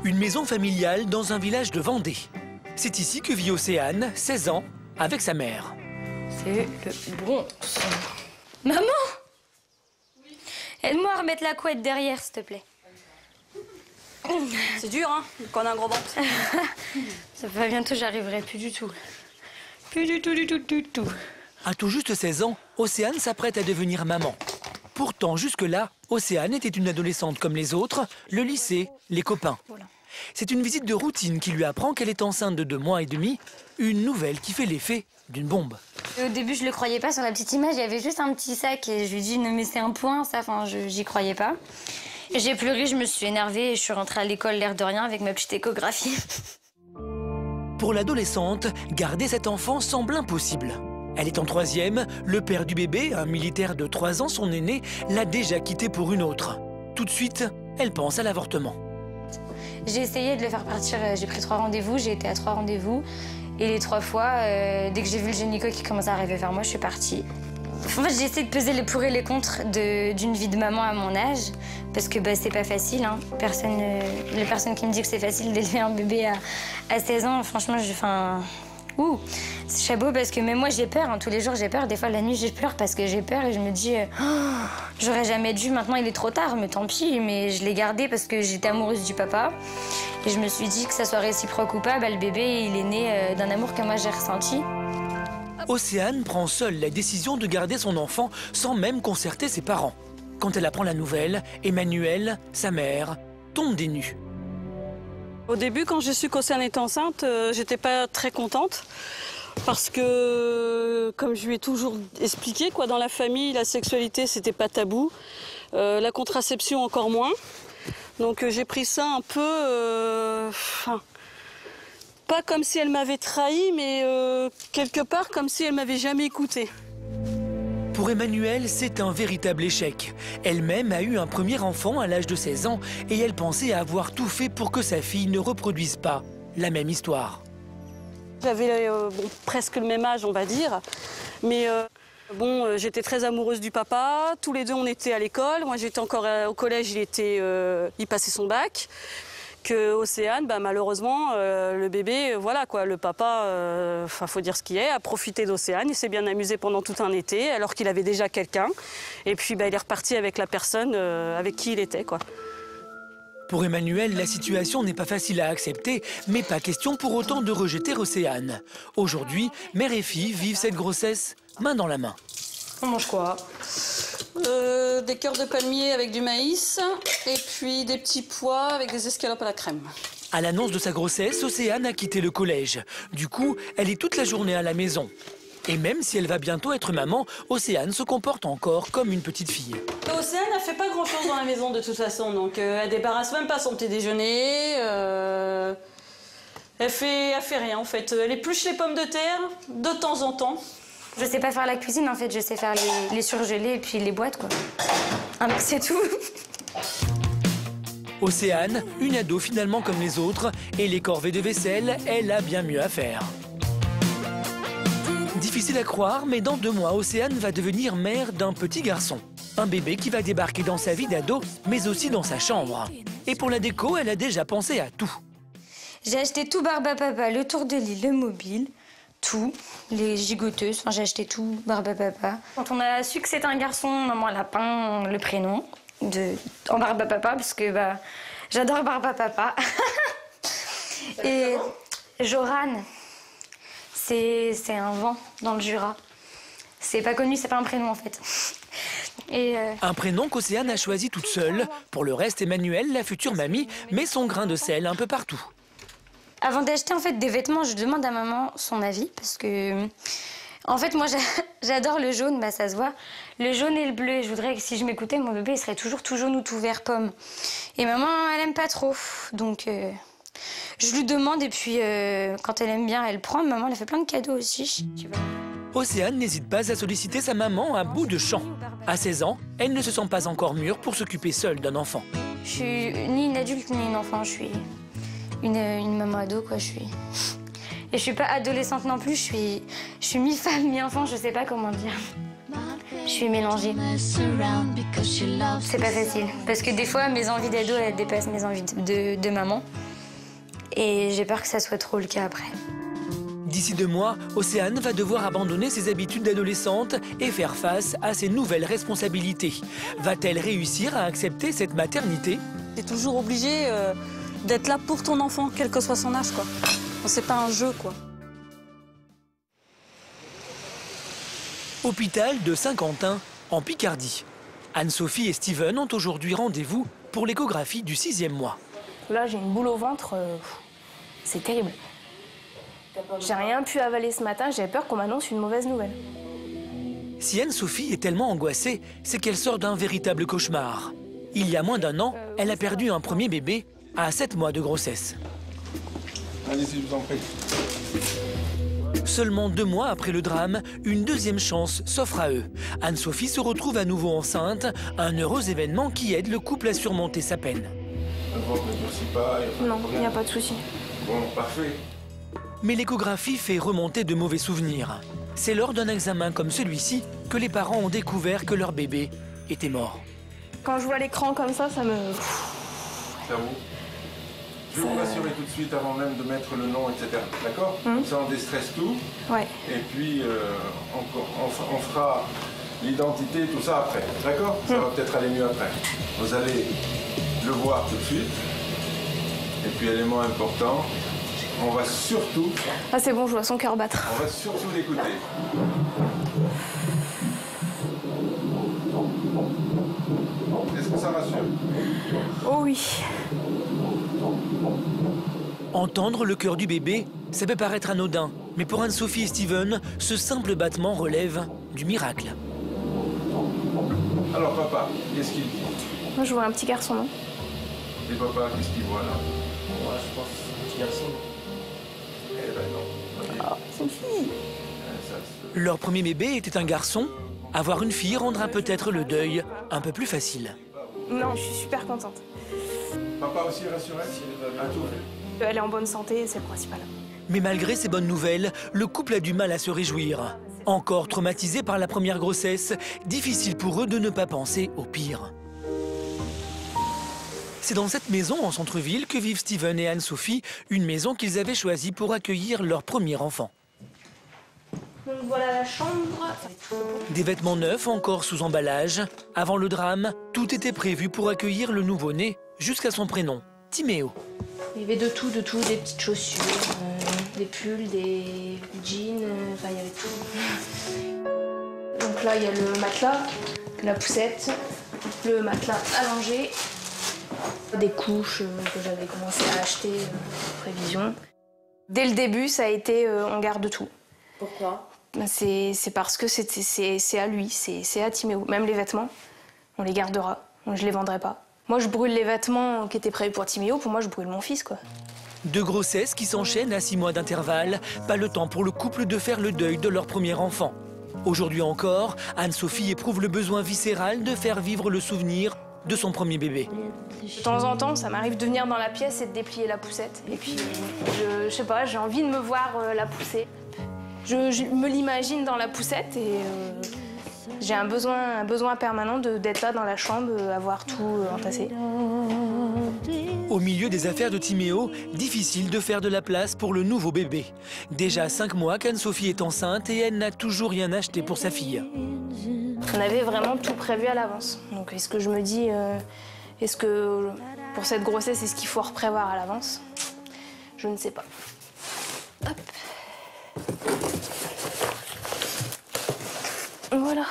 Une maison familiale dans un village de Vendée. C'est ici que vit Océane, 16 ans, avec sa mère. C'est le Bronx. Maman! Oui. Aide-moi à remettre la couette derrière, s'il te plaît. C'est dur, hein, quand on a un gros ventre. Ça va bientôt, j'arriverai plus du tout. Plus du tout. À tout juste 16 ans, Océane s'apprête à devenir maman. Pourtant, jusque-là, Océane était une adolescente comme les autres, le lycée, les copains. C'est une visite de routine qui lui apprend qu'elle est enceinte de 2 mois et demi, une nouvelle qui fait l'effet d'une bombe. Au début, je le croyais pas, sur la petite image, il y avait juste un petit sac et je lui dis non mais c'est un point, ça, enfin, j'y croyais pas. J'ai pleuré, je me suis énervée et je suis rentrée à l'école l'air de rien avec ma petite échographie. Pour l'adolescente, garder cet enfant semble impossible. Elle est en 3e, le père du bébé, un militaire de 3 ans, son aîné, l'a déjà quitté pour une autre. Tout de suite, elle pense à l'avortement. J'ai essayé de le faire partir, j'ai pris 3 rendez-vous, j'ai été à 3 rendez-vous. Et les 3 fois, dès que j'ai vu le gynéco qui commençait à arriver vers moi, je suis partie. En fait, j'ai essayé de peser les pour et les contre d'une vie de maman à mon âge, parce que c'est pas facile. Hein. Les personnes qui me disent que c'est facile d'élever un bébé à 16 ans, franchement, c'est chapeau parce que même moi j'ai peur, hein. Tous les jours j'ai peur, des fois la nuit je pleure parce que j'ai peur et je me dis j'aurais jamais dû, maintenant il est trop tard, mais tant pis, mais je l'ai gardé parce que j'étais amoureuse du papa et je me suis dit que ça soit réciproque ou pas, le bébé il est né d'un amour que moi j'ai ressenti. Océane prend seule la décision de garder son enfant sans même concerter ses parents. Quand elle apprend la nouvelle, Emmanuelle, sa mère, tombe des nues. Au début, quand j'ai su qu'Océane était enceinte, j'étais pas très contente. Parce que, comme je lui ai toujours expliqué, dans la famille, la sexualité, c'était pas tabou. La contraception, encore moins. Donc j'ai pris ça un peu... pas comme si elle m'avait trahi, mais quelque part comme si elle m'avait jamais écoutée. Pour Emmanuelle, c'est un véritable échec. Elle-même a eu un premier enfant à l'âge de 16 ans et elle pensait avoir tout fait pour que sa fille ne reproduise pas la même histoire. J'avais presque le même âge, on va dire, mais j'étais très amoureuse du papa. Tous les deux, on était à l'école. Moi, j'étais encore au collège, il passait son bac. Que Océane, malheureusement, le bébé, le papa, faut dire ce qu'il est, a profité d'Océane, il s'est bien amusé pendant tout un été, alors qu'il avait déjà quelqu'un. Et puis, il est reparti avec la personne avec qui il était, Pour Emmanuelle, la situation n'est pas facile à accepter, mais pas question pour autant de rejeter Océane. Aujourd'hui, mère et fille vivent cette grossesse main dans la main. On mange quoi? Des cœurs de palmier avec du maïs et puis des petits pois avec des escalopes à la crème. À l'annonce de sa grossesse, Océane a quitté le collège. Du coup, elle est toute la journée à la maison. Et même si elle va bientôt être maman, Océane se comporte encore comme une petite fille. Océane ne fait pas grand-chose dans la maison de toute façon, donc elle débarrasse même pas son petit déjeuner. Elle fait rien en fait. Elle épluche les pommes de terre de temps en temps. Je sais pas faire la cuisine en fait, je sais faire les surgelés et puis les boîtes c'est tout. Océane, une ado finalement comme les autres, et les corvées de vaisselle, elle a bien mieux à faire. Difficile à croire, mais dans 2 mois, Océane va devenir mère d'un petit garçon. Un bébé qui va débarquer dans sa vie d'ado, mais aussi dans sa chambre. Et pour la déco, elle a déjà pensé à tout. J'ai acheté tout Barbapapa, le tour de lit, le mobile, tout, les gigoteuses, j'ai acheté tout Barbapapa. Quand on a su que c'était un garçon, maman elle a peint le prénom en Barbapapa parce que j'adore Barbapapa. Et Joran, c'est un vent dans le Jura. C'est pas connu, c'est pas un prénom en fait. Un prénom qu'Océane a choisi toute seule. Pour le reste, Emmanuelle, la future mamie, met son grain de sel un peu partout. Avant d'acheter en fait des vêtements, je demande à maman son avis parce que en fait moi j'adore le jaune, ça se voit. Le jaune et le bleu, je voudrais que si je m'écoutais, mon bébé il serait toujours tout jaune ou tout vert pomme. Et maman elle aime pas trop, donc je lui demande et puis quand elle aime bien elle prend. Maman elle fait plein de cadeaux aussi. Tu vois. Océane n'hésite pas à solliciter sa maman à bout de champ. À 16 ans, elle ne se sent pas encore mûre pour s'occuper seule d'un enfant. Je suis ni une adulte ni une enfant, je suis une maman ado Et je suis pas adolescente non plus, je suis mi-femme, mi-enfant, je sais pas comment dire. Je suis mélangée. C'est pas facile, parce que des fois mes envies d'ado elles dépassent mes envies de maman. Et j'ai peur que ça soit trop le cas après. D'ici 2 mois, Océane va devoir abandonner ses habitudes d'adolescente et faire face à ses nouvelles responsabilités. Va-t-elle réussir à accepter cette maternité? Tu es toujours obligé d'être là pour ton enfant, quel que soit son âge, quoi. C'est pas un jeu, quoi. Hôpital de Saint-Quentin, en Picardie. Anne-Sophie et Steven ont aujourd'hui rendez-vous pour l'échographie du 6e mois. Là, j'ai une boule au ventre, c'est terrible. J'ai rien pu avaler ce matin, j'avais peur qu'on m'annonce une mauvaise nouvelle. Si Anne-Sophie est tellement angoissée, c'est qu'elle sort d'un véritable cauchemar. Il y a moins d'1 an, elle a perdu un premier bébé à 7 mois de grossesse. Allez-y, je vous en prie. Seulement 2 mois après le drame, une deuxième chance s'offre à eux. Anne-Sophie se retrouve à nouveau enceinte, un heureux événement qui aide le couple à surmonter sa peine. Le ventre ne durcit pas, Non, il n'y a pas de souci. Bon, parfait. Mais l'échographie fait remonter de mauvais souvenirs. C'est lors d'un examen comme celui-ci que les parents ont découvert que leur bébé était mort. Quand je vois l'écran comme ça me... C'est à vous. Je vais vous rassurer tout de suite avant même de mettre le nom, etc. D'accord? Comme ça, on déstresse tout. Ouais. Et puis, on fera l'identité, tout ça après. D'accord? Ça va peut-être aller mieux après. Vous allez le voir tout de suite. Et puis, élément important, on va surtout... Ah c'est bon, je vois son cœur battre. On va surtout l'écouter. Est-ce que ça rassure? Oh oui. Entendre le cœur du bébé, ça peut paraître anodin. Mais pour Anne-Sophie et Steven, ce simple battement relève du miracle. Alors, papa, qu'est-ce qu'il dit? Moi je vois un petit garçon, non? Et papa, qu'est-ce qu'il voit là? Moi, je pense que c'est un petit garçon. Eh ben non. Oh, c'est une fille. Leur premier bébé était un garçon. Avoir une fille rendra peut-être le deuil un peu plus facile. Non, je suis super contente. Papa aussi rassuré? À tout. Elle est en bonne santé, c'est le principal. Mais malgré ces bonnes nouvelles, le couple a du mal à se réjouir. Encore traumatisés par la première grossesse, difficile pour eux de ne pas penser au pire. C'est dans cette maison en centre-ville que vivent Steven et Anne-Sophie, une maison qu'ils avaient choisie pour accueillir leur premier enfant. Donc voilà la chambre. Des vêtements neufs encore sous emballage. Avant le drame, tout était prévu pour accueillir le nouveau-né jusqu'à son prénom, Timéo. Il y avait de tout, des petites chaussures, des pulls, des jeans, enfin il y avait tout. Donc là il y a le matelas, la poussette, le matelas allongé, des couches que j'avais commencé à acheter prévision. Dès le début, ça a été on garde tout. Pourquoi? C'est parce que c'est à lui, c'est à Timéo. Même les vêtements, on les gardera, je les vendrai pas. Moi, je brûle les vêtements qui étaient prévus pour Timéo, pour moi, je brûle mon fils, quoi. 2 grossesses qui s'enchaînent à 6 mois d'intervalle, pas le temps pour le couple de faire le deuil de leur premier enfant. Aujourd'hui encore, Anne-Sophie éprouve le besoin viscéral de faire vivre le souvenir de son premier bébé. De temps en temps, ça m'arrive de venir dans la pièce et de déplier la poussette. Et puis, je sais pas, j'ai envie de me voir la pousser. Je me l'imagine dans la poussette et j'ai un besoin permanent d'être là dans la chambre, avoir tout entassé. Au milieu des affaires de Timéo, difficile de faire de la place pour le nouveau bébé. Déjà 5 mois qu'Anne-Sophie est enceinte et elle n'a toujours rien acheté pour sa fille. On avait vraiment tout prévu à l'avance. Donc est-ce que je me dis, est-ce que pour cette grossesse, est-ce qu'il faut reprévoir à l'avance? Je ne sais pas. Hop. Voilà.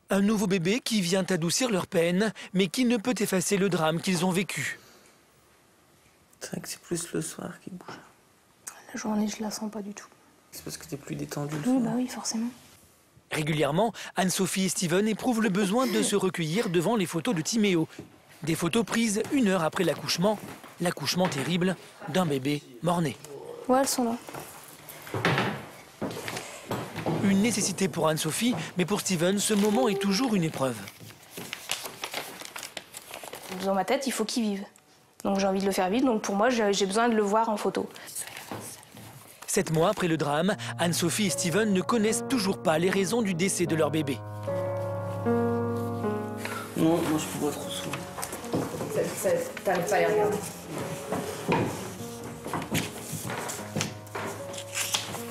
Un nouveau bébé qui vient adoucir leur peine, mais qui ne peut effacer le drame qu'ils ont vécu. C'est vrai que c'est plus le soir qui bouge. La journée, je la sens pas du tout. C'est parce que t'es plus détendu le Oui, soir. bah oui, forcément. Régulièrement, Anne-Sophie et Steven éprouvent le besoin de se recueillir devant les photos de Timéo. Des photos prises 1 heure après l'accouchement terrible d'un bébé mort-né. Ouais, elles sont là. Une nécessité pour Anne-Sophie, mais pour Steven, ce moment est toujours une épreuve. Dans ma tête, il faut qu'il vive. Donc j'ai envie de le faire vivre, donc pour moi, j'ai besoin de le voir en photo. 7 mois après le drame, Anne-Sophie et Steven ne connaissent toujours pas les raisons du décès de leur bébé. Non, moi je peux pas trop souvent. T'arrives pas à les regarder.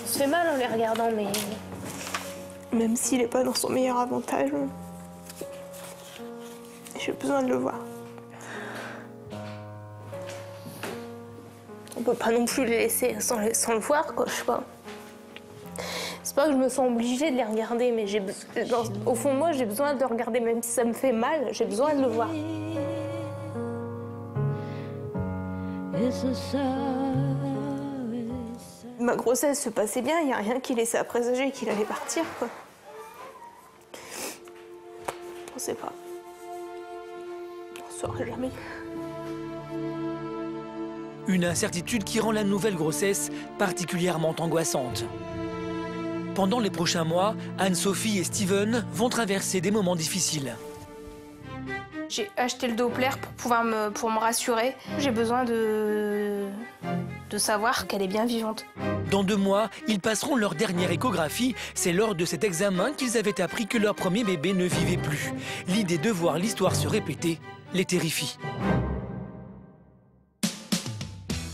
On se fait mal en les regardant, mais... Même s'il n'est pas dans son meilleur avantage, j'ai besoin de le voir. On peut pas non plus les laisser sans le voir, quoi, je sais pas. C'est pas que je me sens obligée de les regarder, mais au fond de moi, j'ai besoin de le regarder, même si ça me fait mal, j'ai besoin de le voir. Ma grossesse se passait bien, il n'y a rien qui laissait à présager qu'il allait partir, quoi. On sait pas. On ne saura jamais. Une incertitude qui rend la nouvelle grossesse particulièrement angoissante. Pendant les prochains mois, Anne-Sophie et Steven vont traverser des moments difficiles. J'ai acheté le Doppler pour me rassurer. J'ai besoin de savoir qu'elle est bien vivante. Dans 2 mois, ils passeront leur dernière échographie. C'est lors de cet examen qu'ils avaient appris que leur premier bébé ne vivait plus. L'idée de voir l'histoire se répéter les terrifie.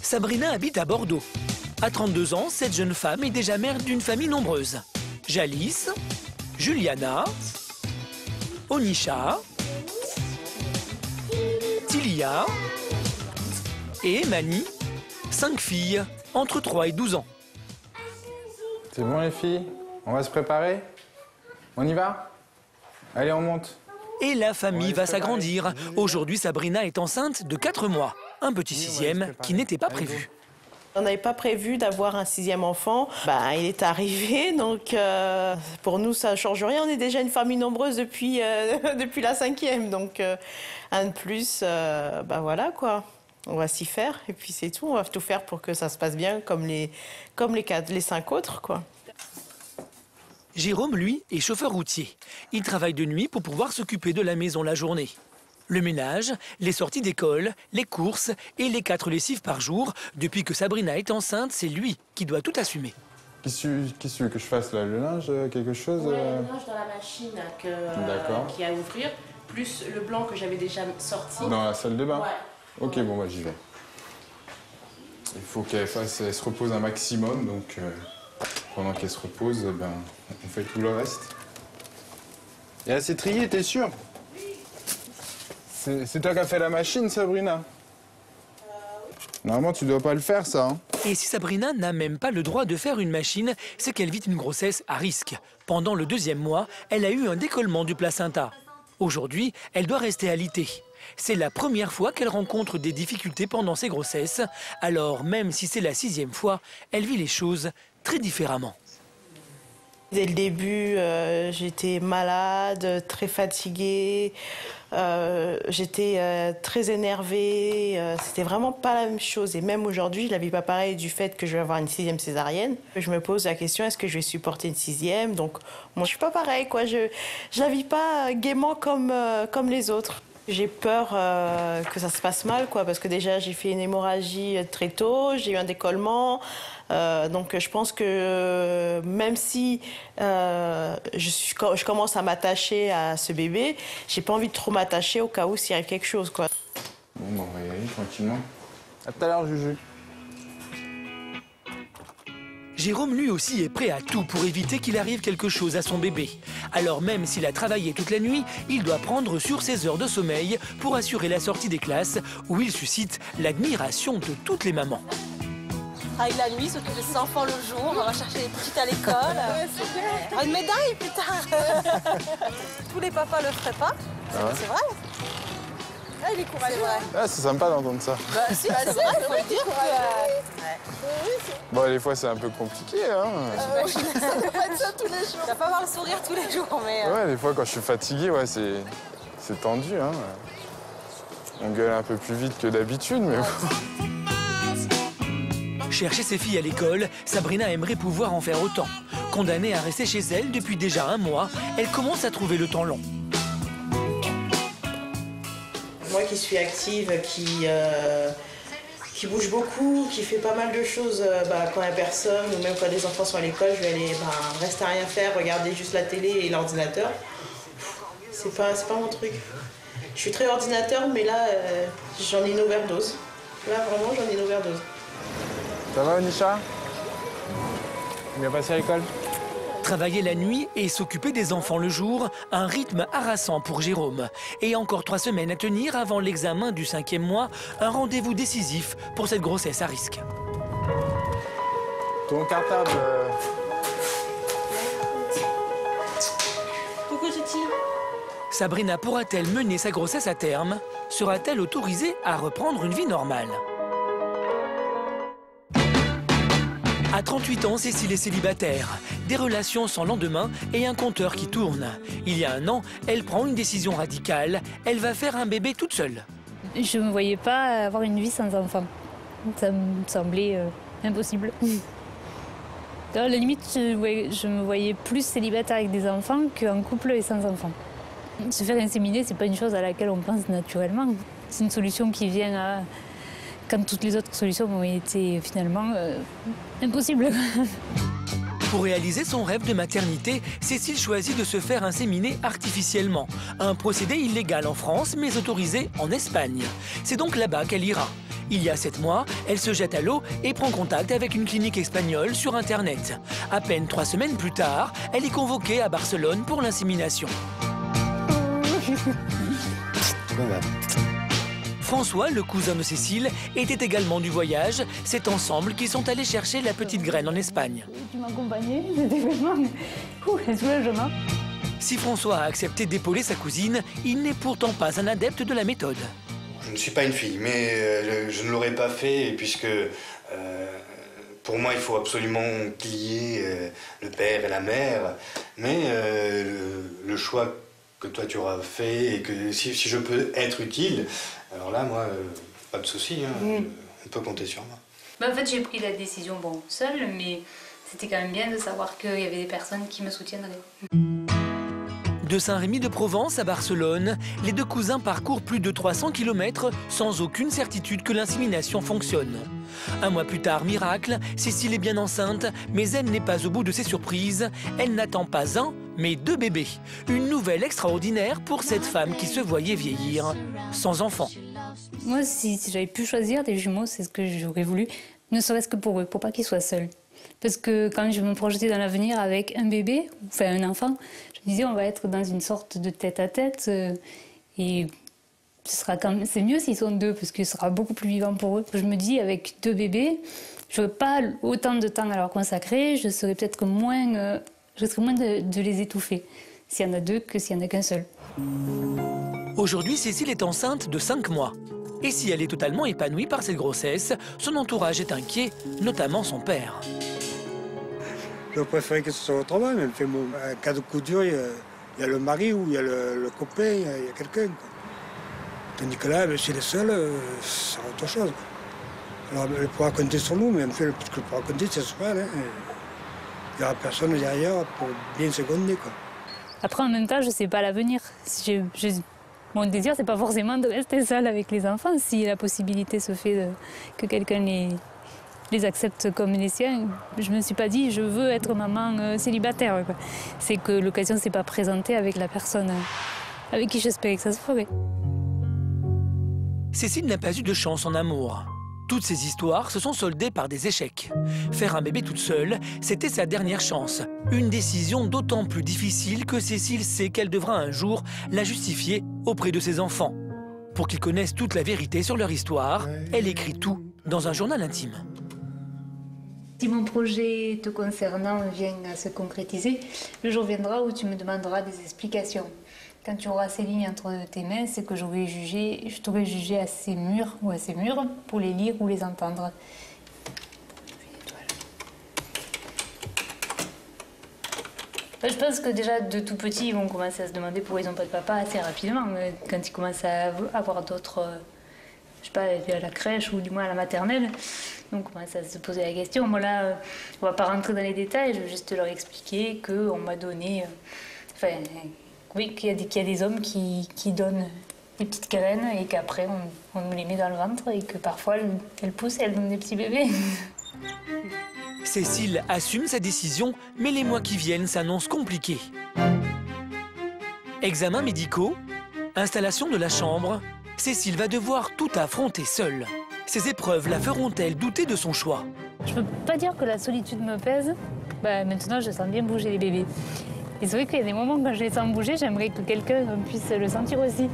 Sabrina habite à Bordeaux. À 32 ans, cette jeune femme est déjà mère d'une famille nombreuse. Jalice, Juliana, Onisha, Tilia et Emani, 5 filles entre 3 et 12 ans. C'est bon les filles, on va se préparer? On y va? Allez, on monte. Et la famille va s'agrandir. Aujourd'hui, Sabrina est enceinte de 4 mois. Un petit 6e qui n'était pas prévu. On n'avait pas prévu d'avoir un 6e enfant. Il est arrivé, donc pour nous, ça ne change rien. On est déjà une famille nombreuse depuis la 5e, donc un de plus, voilà quoi. On va s'y faire et puis c'est tout. On va tout faire pour que ça se passe bien comme les 5 autres, quoi. Jérôme, lui, est chauffeur routier. Il travaille de nuit pour pouvoir s'occuper de la maison la journée. Le ménage, les sorties d'école, les courses et les 4 lessives par jour. Depuis que Sabrina est enceinte, c'est lui qui doit tout assumer. Qu'est-ce que je fasse là? Le linge, quelque chose? Ouais, le linge dans la machine qui est à ouvrir, plus le blanc que j'avais déjà sorti. Dans la salle de bain? Ouais. Ok, bon, j'y vais. Il faut qu'elle se repose un maximum, donc pendant qu'elle se repose, on fait tout le reste. Et là, c'est trié, t'es sûr? C'est toi qui as fait la machine, Sabrina? Normalement, tu dois pas le faire, ça. Hein. Et si Sabrina n'a même pas le droit de faire une machine, c'est qu'elle vit une grossesse à risque. Pendant le 2e mois, elle a eu un décollement du placenta. Aujourd'hui, elle doit rester alitée. C'est la première fois qu'elle rencontre des difficultés pendant ses grossesses. Alors, même si c'est la 6e fois, elle vit les choses très différemment. Dès le début, j'étais malade, très fatiguée, j'étais très énervée. C'était vraiment pas la même chose. Et même aujourd'hui, je la vis pas pareil du fait que je vais avoir une 6e césarienne. Je me pose la question, est-ce que je vais supporter une 6e? Donc, moi, je suis pas pareil, quoi. Je la vis pas gaiement comme les autres. J'ai peur que ça se passe mal, quoi, parce que déjà, j'ai fait une hémorragie très tôt, j'ai eu un décollement. Donc je pense que même si je commence à m'attacher à ce bébé, j'ai pas envie de trop m'attacher au cas où s'il arrive quelque chose, quoi. Bon, on va y aller tranquillement. À tout à l'heure, Juju. Jérôme, lui aussi, est prêt à tout pour éviter qu'il arrive quelque chose à son bébé. Alors même s'il a travaillé toute la nuit, il doit prendre sur ses heures de sommeil pour assurer la sortie des classes où il suscite l'admiration de toutes les mamans. Travaille la nuit, s'occupe de ses enfants le jour, on va chercher les petites à l'école. Une médaille plus tard. Tous les papas le feraient pas. C'est vrai. Ah, il est courageux. Ah, c'est sympa d'entendre ça. Si, c'est vrai, il faut le dire. Bon, des fois, c'est un peu compliqué, hein. Ça ne peut pas être ça tous les jours. Tu vas pas avoir le sourire tous les jours, mais... Ouais, des fois, quand je suis fatigué, ouais, c'est tendu, hein. On gueule un peu plus vite que d'habitude, mais bon. Chercher ses filles à l'école, Sabrina aimerait pouvoir en faire autant. Condamnée à rester chez elle depuis déjà 1 mois, elle commence à trouver le temps long. Moi qui suis active, qui bouge beaucoup, qui fait pas mal de choses quand il n'y a personne, ou même quand les enfants sont à l'école, je vais aller rester à rien faire, regarder juste la télé et l'ordinateur. C'est pas mon truc. Je suis très ordinateur, mais là, j'en ai une overdose. Là, vraiment, j'en ai une overdose. Ça va, Onisha? Bien passé à l'école? Travailler la nuit et s'occuper des enfants le jour, un rythme harassant pour Jérôme. Et encore 3 semaines à tenir avant l'examen du 5e mois, un rendez-vous décisif pour cette grossesse à risque. Ton cartable. Coucou, Titi. Sabrina pourra-t-elle mener sa grossesse à terme? Sera-t-elle autorisée à reprendre une vie normale? À 38 ans, Cécile est célibataire. Des relations sans lendemain et un compteur qui tourne. Il y a 1 an, elle prend une décision radicale. Elle va faire un bébé toute seule. Je ne me voyais pas avoir une vie sans enfant. Ça me semblait impossible. À la limite, je me voyais plus célibataire avec des enfants qu'en couple et sans enfants. Se faire inséminer, c'est pas une chose à laquelle on pense naturellement. C'est une solution qui vient quand toutes les autres solutions ont été finalement impossibles. Pour réaliser son rêve de maternité, Cécile choisit de se faire inséminer artificiellement. Un procédé illégal en France, mais autorisé en Espagne. C'est donc là-bas qu'elle ira. Il y a 7 mois, elle se jette à l'eau et prend contact avec une clinique espagnole sur Internet. À peine 3 semaines plus tard, elle est convoquée à Barcelone pour l'insémination. François, le cousin de Cécile, était également du voyage. C'est ensemble qu'ils sont allés chercher la petite graine en Espagne. Tu m'accompagnais, c'était vraiment un soulagement. Si François a accepté d'épauler sa cousine, il n'est pourtant pas un adepte de la méthode. Je ne suis pas une fille, mais je ne l'aurais pas fait puisque pour moi il faut absolument qu'il y ait le père et la mère. Mais le choix que toi tu auras fait et que si je peux être utile, alors là moi pas de souci, hein, on peut compter sur moi. Mais en fait j'ai pris la décision seule, mais c'était quand même bien de savoir qu'il y avait des personnes qui me soutiendraient. De Saint-Rémy-de-Provence à Barcelone, les 2 cousins parcourent plus de 300 km sans aucune certitude que l'insémination fonctionne. 1 mois plus tard, miracle, Cécile est bien enceinte, mais elle n'est pas au bout de ses surprises. Elle n'attend pas 1, mais 2 bébés. Une nouvelle extraordinaire pour cette femme qui se voyait vieillir sans enfant. Moi, si j'avais pu choisir des jumeaux, c'est ce que j'aurais voulu, ne serait-ce que pour eux, pour pas qu'ils soient seuls. Parce que quand je me projetais dans l'avenir avec un bébé, enfin un enfant, je me disais on va être dans une sorte de tête-à-tête et c'est mieux s'ils sont 2 parce que ce sera beaucoup plus vivant pour eux. Je me dis avec 2 bébés, je n'aurais pas autant de temps à leur consacrer, je serais peut-être moins, de les étouffer s'il y en a 2 que s'il n'y en a qu'un seul. Aujourd'hui, Cécile est enceinte de 5 mois. Et si elle est totalement épanouie par cette grossesse, son entourage est inquiet, notamment son père. Je préférais que ce soit autrement, mais en cas de coup dur, il y a le mari ou il y a le copain, il y a quelqu'un. Tandis que là, chez les seuls, c'est autre chose. Alors, elle pourra compter sur nous, mais en fait, ce qu'elle pourra compter, c'est sur elle. Il n'y aura personne derrière pour bien seconder. Après, en même temps, je ne sais pas l'avenir. Mon désir, c'est pas forcément de rester seule avec les enfants. Si la possibilité se fait que quelqu'un les accepte comme les siens, je me suis pas dit je veux être maman célibataire. C'est que l'occasion s'est pas présentée avec la personne avec qui j'espérais que ça se ferait. Cécile n'a pas eu de chance en amour. Toutes ces histoires se sont soldées par des échecs. Faire un bébé toute seule, c'était sa dernière chance. Une décision d'autant plus difficile que Cécile sait qu'elle devra un jour la justifier auprès de ses enfants. Pour qu'ils connaissent toute la vérité sur leur histoire, elle écrit tout dans un journal intime. Si mon projet te concernant vient à se concrétiser, le jour viendra où tu me demanderas des explications. Quand tu auras ces lignes entre tes mains, c'est que je t'aurai jugé assez mûr ou assez mûr pour les lire ou les entendre. Je pense que déjà de tout petit, ils vont commencer à se demander pourquoi ils n'ont pas de papa assez rapidement. Quand ils commencent à avoir d'autres, je sais pas, à la crèche ou du moins à la maternelle, on commence à se poser la question. Moi là, on va pas rentrer dans les détails, je vais juste leur expliquer qu'on m'a donné, oui, qu'il y a des hommes qui donnent des petites graines et qu'après on nous les met dans le ventre et que parfois elles poussent et elles donnent des petits bébés. Cécile assume sa décision, mais les mois qui viennent s'annoncent compliqués. Examens médicaux, Installation de la chambre, Cécile va devoir tout affronter seule. Ces épreuves la feront-elles douter de son choix? Je peux pas dire que la solitude me pèse. Maintenant, je sens bien bouger les bébés. Et c'est vrai qu'il y a des moments quand je les sens bouger, j'aimerais que quelqu'un puisse le sentir aussi.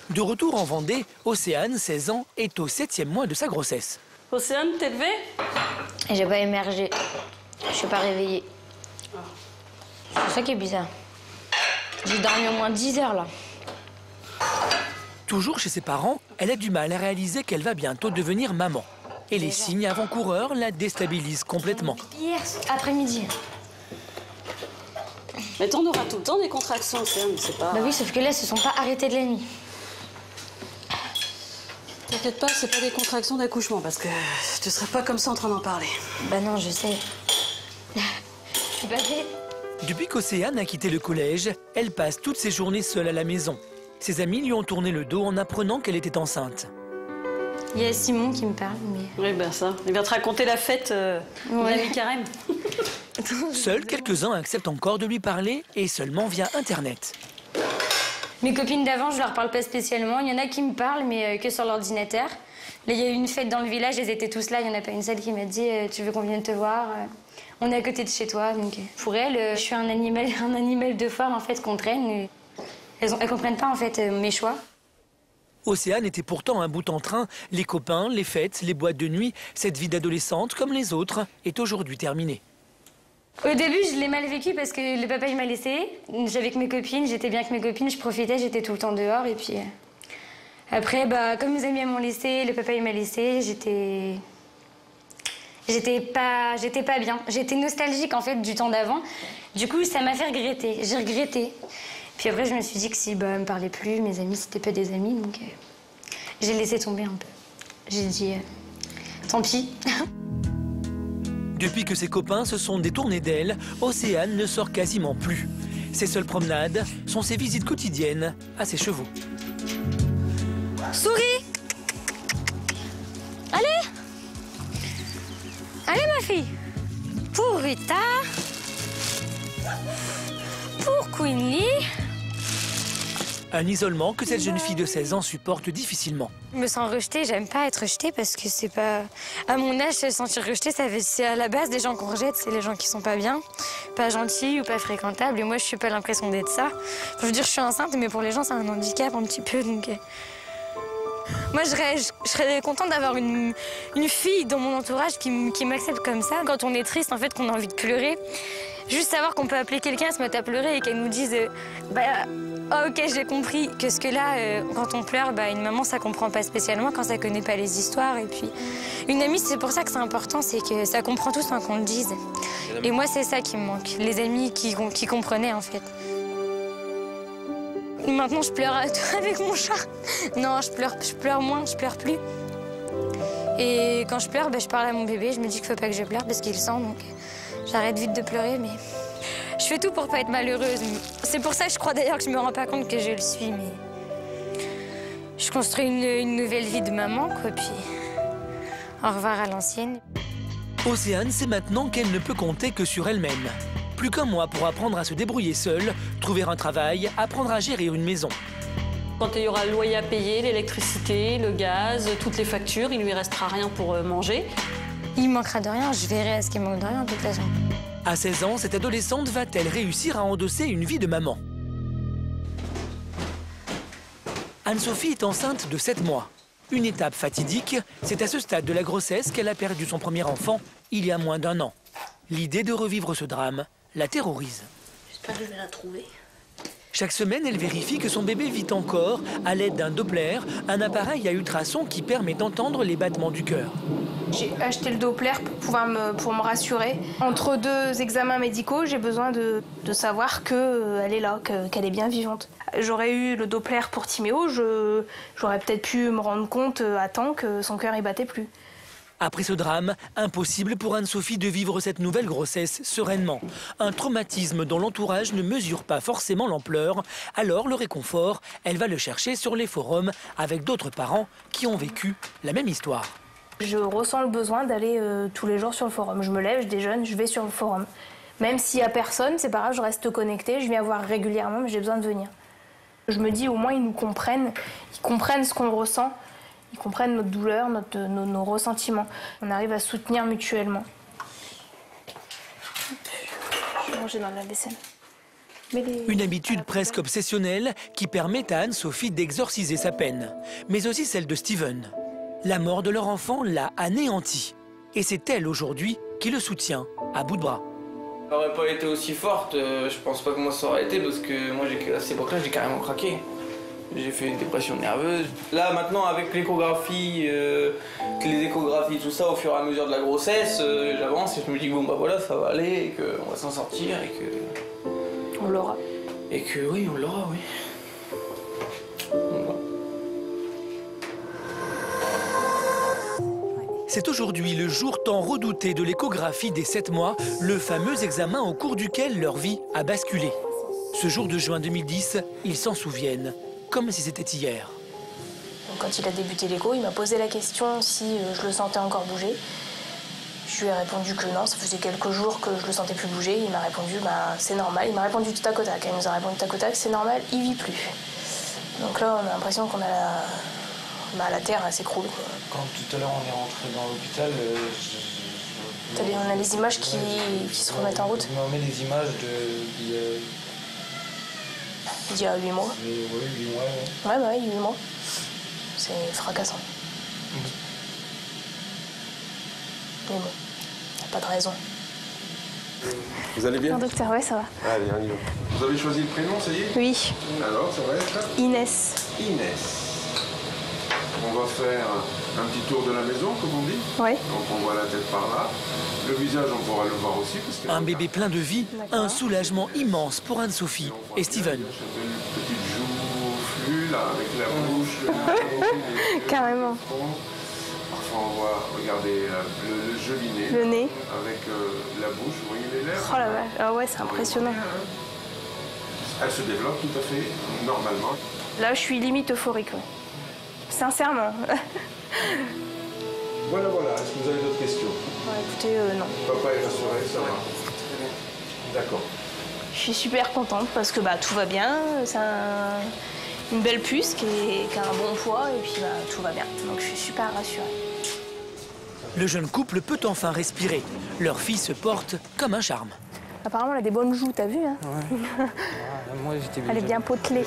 De retour en Vendée, Océane, 16 ans, est au 7e mois de sa grossesse. Océane, t'es levée? J'ai pas émergé. Je suis pas réveillée. C'est ça qui est bizarre. J'ai dormi au moins 10 heures là. Toujours chez ses parents, elle a du mal à réaliser qu'elle va bientôt devenir maman. Et les signes avant-coureurs la déstabilisent complètement. Hier après-midi. Mais t'en auras tout le temps des contractions, Océane, c'est pas... Bah oui, sauf que là, elles se sont pas arrêtées de la nuit. T'inquiète pas, c'est pas des contractions d'accouchement, parce que tu serais pas comme ça en train d'en parler. Bah non, je sais. Je suis pas fait. Depuis qu'Océane a quitté le collège, elle passe toutes ses journées seule à la maison. Ses amis lui ont tourné le dos en apprenant qu'elle était enceinte. Il y a Simon qui me parle, mais... Oui, ben ça. Il vient te raconter la fête de l'ami Carême. Seuls quelques-uns acceptent encore de lui parler, et seulement via Internet. Mes copines d'avant, je leur parle pas spécialement. Il y en a qui me parlent, mais que sur l'ordinateur. Là, il y a eu une fête dans le village, ils étaient tous là. Il y en a pas une seule qui m'a dit « Tu veux qu'on vienne te voir ?» On est à côté de chez toi, donc pour elles, je suis un animal de foire en fait qu'on traîne. Elles comprennent pas en fait mes choix. Océane était pourtant un bout en train. Les copains, les fêtes, les boîtes de nuit, cette vie d'adolescente, comme les autres, est aujourd'hui terminée. Au début, je l'ai mal vécu parce que le papa il m'a laissé. J'avais que mes copines, j'étais bien avec mes copines, je profitais, j'étais tout le temps dehors et puis après, comme mes amis m'ont laissé, le papa il m'a laissé, J'étais pas bien. J'étais nostalgique en fait du temps d'avant. Du coup, ça m'a fait regretter. J'ai regretté. Puis après, je me suis dit que si elle me parlait plus, mes amis c'était pas des amis, donc j'ai laissé tomber un peu. J'ai dit tant pis. Depuis que ses copains se sont détournés d'elle, Océane ne sort quasiment plus. Ses seules promenades sont ses visites quotidiennes à ses chevaux. Souris! Allez! Allez, ma fille! Pour Rita. Pour Queenie. Un isolement que cette jeune fille de 16 ans supporte difficilement. Je me sens rejetée, j'aime pas être rejetée parce que c'est pas... À mon âge, se sentir rejetée, c'est à la base des gens qu'on rejette, c'est les gens qui sont pas bien, pas gentils ou pas fréquentables. Et moi, je suis pas l'impression d'être ça. Je veux dire, je suis enceinte, mais pour les gens, c'est un handicap un petit peu, donc... Moi, je serais contente d'avoir une fille dans mon entourage qui m'accepte comme ça. Quand on est triste, en fait, qu'on a envie de pleurer, juste savoir qu'on peut appeler quelqu'un, se mettre à pleurer et qu'elle nous dise oh, ok, j'ai compris. Que là, quand on pleure, une maman, ça comprend pas spécialement quand ça connaît pas les histoires. Et puis, une amie, c'est pour ça que c'est important, c'est que ça comprend tout sans qu'on le dise. Et moi, c'est ça qui me manque, les amis qui comprenaient, en fait. Maintenant, je pleure avec mon chat. Non, je pleure moins, je pleure plus. Et quand je pleure, je parle à mon bébé, je me dis qu'il faut pas que je pleure parce qu'il sent, donc j'arrête vite de pleurer, mais je fais tout pour pas être malheureuse. C'est pour ça que je crois d'ailleurs que je me rends pas compte que je le suis, mais je construis une nouvelle vie de maman, quoi, puis au revoir à l'ancienne. Océane sait maintenant qu'elle ne peut compter que sur elle-même. Plus qu'un mois pour apprendre à se débrouiller seule, trouver un travail, apprendre à gérer une maison. Quand il y aura le loyer à payer, l'électricité, le gaz, toutes les factures, il lui restera rien pour manger. Il manquera de rien, je verrai à ce qu'il manque de rien de toute façon. À 16 ans, cette adolescente va-t-elle réussir à endosser une vie de maman? Anne-Sophie est enceinte de 7 mois. Une étape fatidique, c'est à ce stade de la grossesse qu'elle a perdu son premier enfant il y a moins d'1 an. L'idée de revivre ce drame la terrorise. J'espère que je vais la trouver. Chaque semaine, elle vérifie que son bébé vit encore à l'aide d'un Doppler, un appareil à ultrasons qui permet d'entendre les battements du cœur. J'ai acheté le Doppler pour me rassurer. Entre 2 examens médicaux, j'ai besoin de savoir qu'elle est là, qu'elle est bien vivante. J'aurais eu le Doppler pour Timéo, j'aurais peut-être pu me rendre compte à temps que son cœur ne battait plus. Après ce drame, impossible pour Anne-Sophie de vivre cette nouvelle grossesse sereinement. Un traumatisme dont l'entourage ne mesure pas forcément l'ampleur. Alors le réconfort, elle va le chercher sur les forums avec d'autres parents qui ont vécu la même histoire. Je ressens le besoin d'aller tous les jours sur le forum. Je me lève, je déjeune, je vais sur le forum. Même s'il n'y a personne, c'est pas grave, je reste connectée, je viens voir régulièrement, mais j'ai besoin de venir. Je me dis, au moins, ils nous comprennent, ils comprennent ce qu'on ressent, ils comprennent notre douleur, nos ressentiments. On arrive à soutenir mutuellement. Je vais manger dans la vaisselle. Une habitude presque obsessionnelle qui permet à Anne-Sophie d'exorciser sa peine, mais aussi celle de Steven. La mort de leur enfant l'a anéanti. Et c'est elle aujourd'hui qui le soutient à bout de bras. Ça n'aurait pas été aussi forte, je pense pas que moi ça aurait été parce que moi à cette époque-là j'ai carrément craqué. J'ai fait une dépression nerveuse. Là maintenant avec l'échographie, les échographies, tout ça au fur et à mesure de la grossesse, j'avance et je me dis que bon bah voilà ça va aller et qu'on va s'en sortir et que... On l'aura. Et que oui on l'aura, oui. C'est aujourd'hui le jour tant redouté de l'échographie des 7 mois, le fameux examen au cours duquel leur vie a basculé. Ce jour de juin 2010, ils s'en souviennent, comme si c'était hier. Quand il a débuté l'écho, il m'a posé la question si je le sentais encore bouger. Je lui ai répondu que non, ça faisait quelques jours que je le sentais plus bouger. Il m'a répondu, bah, c'est normal. Il m'a répondu du tac au tac. Il nous a répondu tac au tac, c'est normal, il vit plus. Donc là, on a l'impression qu'on a la terre, elle s'écroule. Quand tout à l'heure on est rentré dans l'hôpital, on a les images qui se remettent en route. On met les images d'il y a 8 mois. Oui, 8 mois. Ouais, bah oui, 8 mois. C'est fracassant. Mais bon, y a pas de raison. Vous allez bien? Non, docteur, ouais, ça va. Allez, on y va. Vous avez choisi le prénom, ça y est? Oui. Alors, ça va être? Inès. Inès. On va faire un petit tour de la maison, comme on dit. Oui. Donc on voit la tête par là. Le visage, on pourra le voir aussi. Parce que un bébé plein de vie, un soulagement immense pour Anne-Sophie et Steven. Une petite joue flue, là, avec la bouche. Carrément. Parfois, on voit, regardez, le joli nez. Le nez. Avec la bouche, vous voyez les lèvres. Oh la vache, ah ouais, c'est impressionnant. Elle se développe tout à fait normalement. Là, je suis limite euphorique. Ouais. Sincèrement. Voilà. Est-ce que vous avez d'autres questions? Ouais, écoutez, non. Papa est rassuré, ça va. D'accord. Je suis super contente parce que bah, tout va bien. C'est une belle puce qui a un bon poids et puis bah, tout va bien. Donc je suis super rassurée. Le jeune couple peut enfin respirer. Leur fille se porte comme un charme. Apparemment, elle a des bonnes joues, t'as vu hein? Ouais. Moi, elle est bien potelée.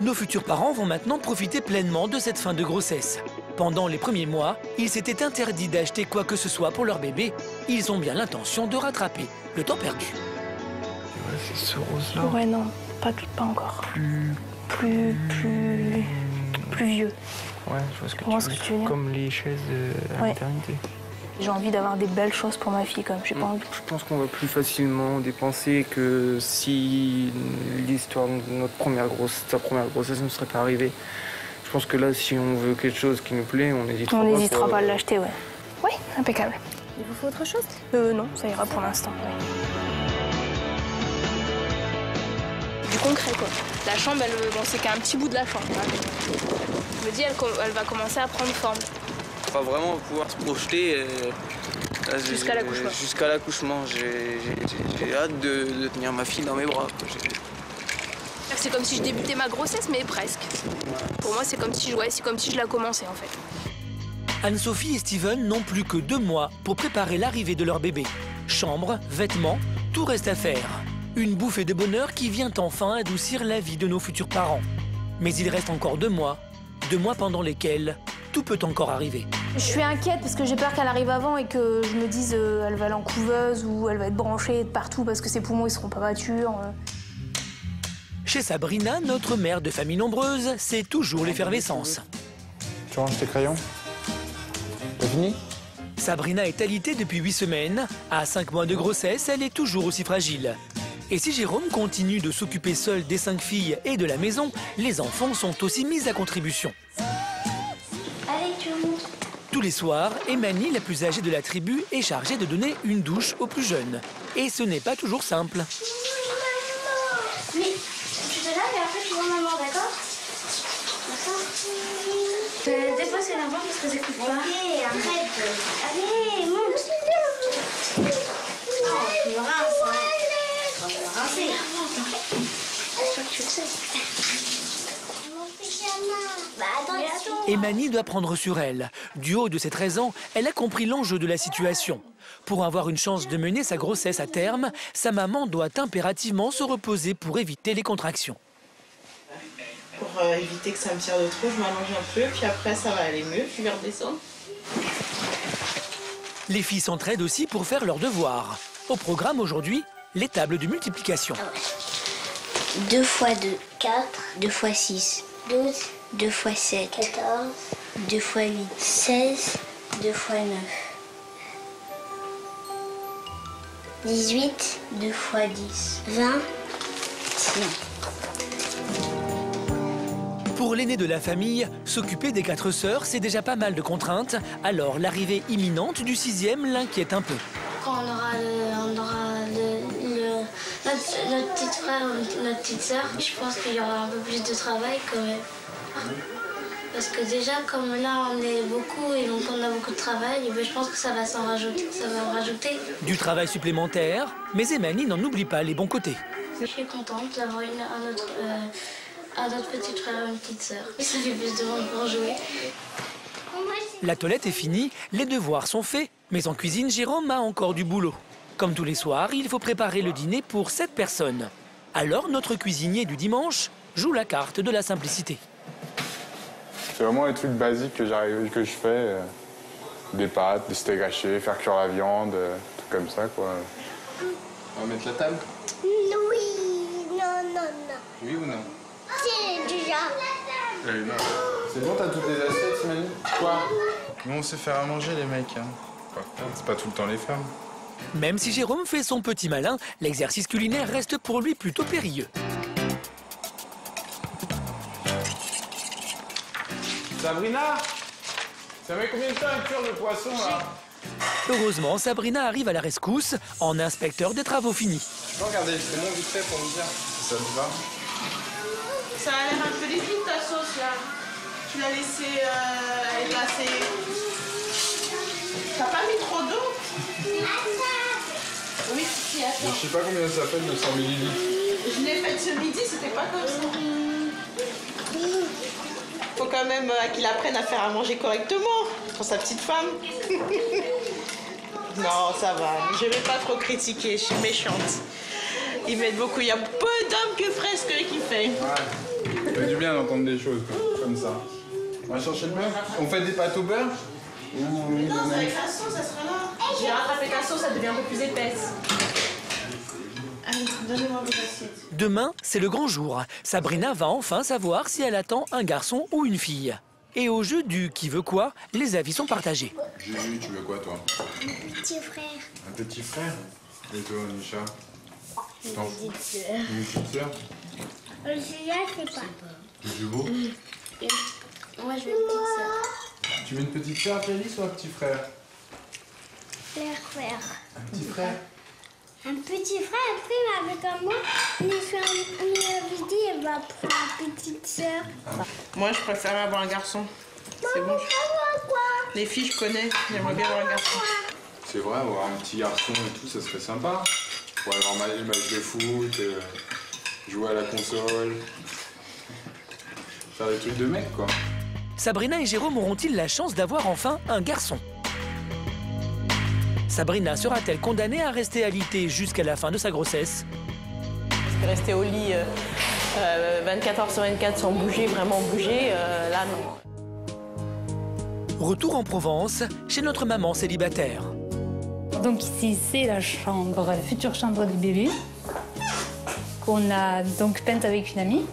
Nos futurs parents vont maintenant profiter pleinement de cette fin de grossesse. Pendant les premiers mois, il s'était interdit d'acheter quoi que ce soit pour leur bébé. Ils ont bien l'intention de rattraper le temps perdu. Ouais, c'est ce rose-là. Ouais, non, pas encore. Plus vieux. Ouais, je vois ce que tu veux dire. Comme les chaises à la maternité. J'ai envie d'avoir des belles choses pour ma fille, comme j'ai pas envie. Je pense qu'on va plus facilement dépenser que si l'histoire de sa première grossesse ne serait pas arrivée. Je pense que là, si on veut quelque chose qui nous plaît, on n'hésitera pas. On n'hésitera pas à l'acheter, ouais. Oui, impeccable. Il vous faut autre chose? Non, ça ira pour l'instant. Ouais. Du concret, quoi. La chambre, c'est qu'un petit bout de la chambre. Je me dis, elle va commencer à prendre forme. On va vraiment pouvoir se projeter jusqu'à l'accouchement. Jusqu'à l'accouchement. J'ai hâte de tenir ma fille dans mes bras. C'est comme si je débutais ma grossesse, mais presque. Pour moi, c'est comme si je la commençais, en fait. Anne-Sophie et Steven n'ont plus que 2 mois pour préparer l'arrivée de leur bébé. Chambre, vêtements, tout reste à faire. Une bouffée de bonheur qui vient enfin adoucir la vie de nos futurs parents. Mais il reste encore 2 mois pendant lesquels tout peut encore arriver. Je suis inquiète parce que j'ai peur qu'elle arrive avant et que je me dise elle va aller en couveuse ou elle va être branchée de partout parce que ses poumons ils seront pas matures. Chez Sabrina, notre mère de famille nombreuse, c'est toujours l'effervescence. Tu ranges tes crayons? T'as fini? Sabrina est alitée depuis 8 semaines. À 5 mois de grossesse, elle est toujours aussi fragile. Et si Jérôme continue de s'occuper seul des 5 filles et de la maison, les enfants sont aussi mis à contribution. Allez, tu montes. Tous les soirs, Emani, la plus âgée de la tribu, est chargée de donner une douche aux plus jeunes. Et ce n'est pas toujours simple. Oui, tu te laves et après tu vois maman, d'accord? D'accord. Dépose les enfants parce que j'écoute pas. Ok, arrête. Allez, monte. Je sais. Mon pyjama. Bah attends. Emani doit prendre sur elle. Du haut de ses 13 ans, elle a compris l'enjeu de la situation. Pour avoir une chance de mener sa grossesse à terme, sa maman doit impérativement se reposer pour éviter les contractions. Pour éviter que ça me tire de trop, je m'allonge un peu, puis après ça va aller mieux, je vais redescendre. Les filles s'entraident aussi pour faire leurs devoirs. Au programme aujourd'hui, les tables de multiplication. 2 x 2, 4. 2 x 6, 12. 2 x 7, 14. 2 x 8, 16. 2 x 9. 18, 2 x 10, 20. Pour l'aîné de la famille, s'occuper des 4 sœurs, c'est déjà pas mal de contraintes. Alors l'arrivée imminente du 6e l'inquiète un peu. Quand on aura notre petit frère ou notre petite sœur, je pense qu'il y aura un peu plus de travail quand même. Parce que déjà, comme là on est beaucoup et donc on a beaucoup de travail, et bien je pense que ça va s'en rajouter, ça va en rajouter. Du travail supplémentaire, mais Emani n'en oublie pas les bons côtés. Je suis contente d'avoir un autre petit frère et une petite sœur. Ça fait plus de monde pour jouer. La toilette est finie, les devoirs sont faits, mais en cuisine, Jérôme a encore du boulot. Comme tous les soirs, il faut préparer le dîner pour 7 personnes. Alors notre cuisinier du dimanche joue la carte de la simplicité. C'est vraiment les trucs basiques que je fais. Des pâtes, des steaks hachés, faire cuire la viande, trucs comme ça, quoi. On va mettre la table? Oui, non. Oui ou non? C'est déjà. Non. C'est bon, t'as toutes les assiettes, Emani? Quoi? Nous, on sait faire à manger, les mecs. Hein. C'est pas tout le temps les femmes. Même si Jérôme fait son petit malin, l'exercice culinaire reste pour lui plutôt périlleux. Sabrina, ça met combien de temps une cure de poisson, là? Heureusement, Sabrina arrive à la rescousse en inspecteur des travaux finis. Tu peux regarder le prénom vite fait pour me dire si ça te va? Ça a l'air un peu liquide ta sauce là. Tu l'as laissé être assez. T'as pas mis trop d'eau? Oui, si, attends. Je sais pas combien ça fait, 200 ml. Je l'ai faite ce midi, c'était pas comme ça. Faut quand même qu'il apprenne à faire à manger correctement pour sa petite femme. Non, ça va. Je vais pas trop critiquer, je suis méchante. Ils m'aident beaucoup. Il y a peu d'hommes que Fresque qui fait. Ouais. Ça fait du bien d'entendre des choses comme ça. On va chercher le beurre? On fait des pâtes au beurre? Non, avec la sauce, ça sera là. J'ai rattrapé ta sauce, ça devient un peu plus épaisse. Allez, donnez-moi vos assiettes. Demain, c'est le grand jour. Sabrina va enfin savoir si elle attend un garçon ou une fille. Et au jeu du qui veut quoi, les avis sont partagés. Juju, tu veux quoi, toi? Un petit frère. Un petit frère? Et toi, Nisha? Une petite sœur. Une petite sœur? Je sais pas. C'est beau? Moi, je veux une petite sœur. Tu veux une petite sœur, Alice, ou un petit frère? Frère. Un petit frère? Un petit frère, après, avec un moi, on avait dit, elle va prendre une petite sœur. Moi, je préfère avoir un garçon. C'est bon. Les filles, je connais. J'aimerais bien avoir un garçon. C'est vrai, avoir un petit garçon et tout, ça serait sympa. Pour aller voir le match de foot, jouer à la console, faire des trucs de mec, quoi. Sabrina et Jérôme auront-ils la chance d'avoir enfin un garçon? Sabrina sera-t-elle condamnée à rester alitée jusqu'à la fin de sa grossesse? Parce que rester au lit 24 heures sur 24 sans bouger, vraiment bouger, là non. Retour en Provence, chez notre maman célibataire. Donc ici, c'est la chambre, la future chambre du bébé, qu'on a donc peinte avec une amie.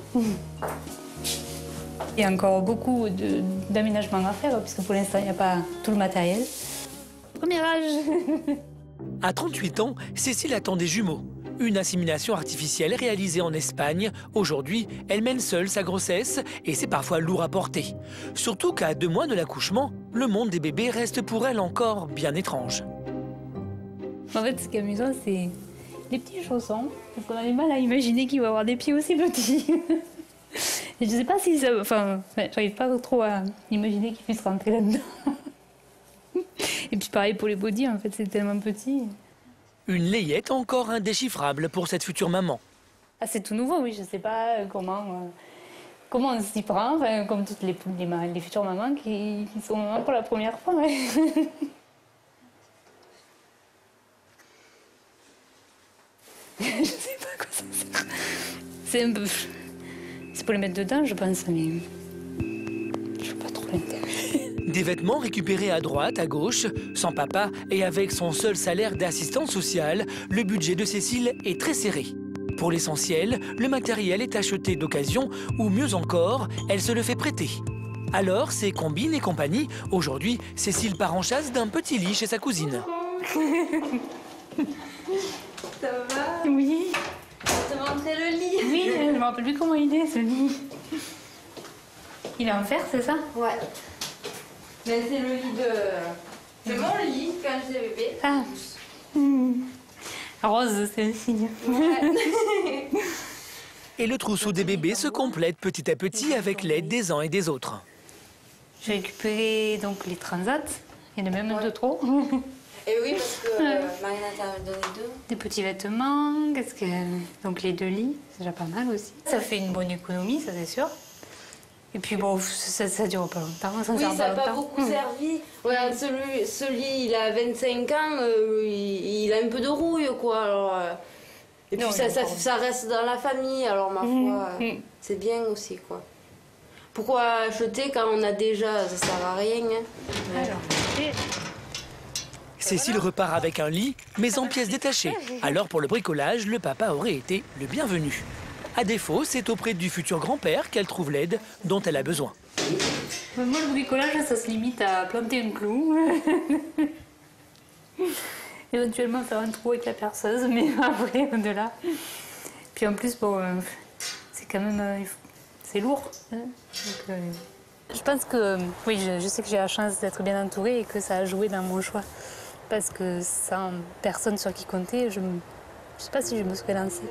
Il y a encore beaucoup d'aménagements à faire, puisque pour l'instant, il n'y a pas tout le matériel. Premier âge. À 38 ans, Cécile attend des jumeaux. Une insémination artificielle réalisée en Espagne. Aujourd'hui, elle mène seule sa grossesse et c'est parfois lourd à porter. Surtout qu'à 2 mois de l'accouchement, le monde des bébés reste pour elle encore bien étrange. En fait, ce qui est amusant, c'est les petits chaussons. Parce qu'on a du mal à imaginer qu'il va avoir des pieds aussi petits. Et je sais pas si ça... Enfin, j'arrive pas trop à imaginer qu'il puisse rentrer là-dedans. Et puis pareil pour les bodys, en fait, c'est tellement petit. Une layette encore indéchiffrable pour cette future maman. Ah, c'est tout nouveau, oui, je ne sais pas comment on s'y prend, enfin, comme toutes les futures mamans qui sont mamans pour la première fois. Ouais. Je sais pas quoi ça sert. C'est un peu... C'est pour les mettre dedans, je pense, mais... Je vois pas trop l'intérêt. Des vêtements récupérés à droite, à gauche, sans papa et avec son seul salaire d'assistante sociale, le budget de Cécile est très serré. Pour l'essentiel, le matériel est acheté d'occasion ou mieux encore, elle se le fait prêter. Alors, c'est combines et compagnie. Aujourd'hui, Cécile part en chasse d'un petit lit chez sa cousine. Ça va? Oui. Je te montrer le lit. Oui, je ne me rappelle plus comment il est, ce lit. Il est en fer, c'est ça? Ouais. Mais c'est le lit de... C'est mon lit quand j'étais bébé. Ah. Rose, c'est le signe. Ouais. Et le trousseau des bébés se complète petit à petit avec l'aide des uns et des autres. J'ai récupéré donc les transats. Il y en a même deux trop. Et oui, parce que Marina t'a donné 2. Des petits vêtements, donc les 2 lits, c'est déjà pas mal aussi. Ça fait une bonne économie, ça c'est sûr. Et puis bon, ça dure pas longtemps, ça oui, sert ça n'a pas longtemps. beaucoup servi. Regarde, ce lit, il a 25 ans, il a un peu de rouille, quoi. Alors, et puis non, ça reste dans la famille, alors ma foi, c'est bien aussi, quoi. Pourquoi acheter quand on a déjà, ça sert à rien. Hein. Alors, Cécile repart avec un lit, mais en pièces détachées. Alors pour le bricolage, le papa aurait été le bienvenu. À défaut, c'est auprès du futur grand-père qu'elle trouve l'aide dont elle a besoin. moi, le bricolage, ça se limite à planter un clou. Éventuellement faire un trou avec la perceuse, mais après, au-delà. Puis en plus, bon, c'est quand même... c'est lourd. Hein. Donc, je pense que... Oui, je sais que j'ai la chance d'être bien entourée et que ça a joué dans mon choix. Parce que sans personne sur qui compter, je ne sais pas si je me serais lancée.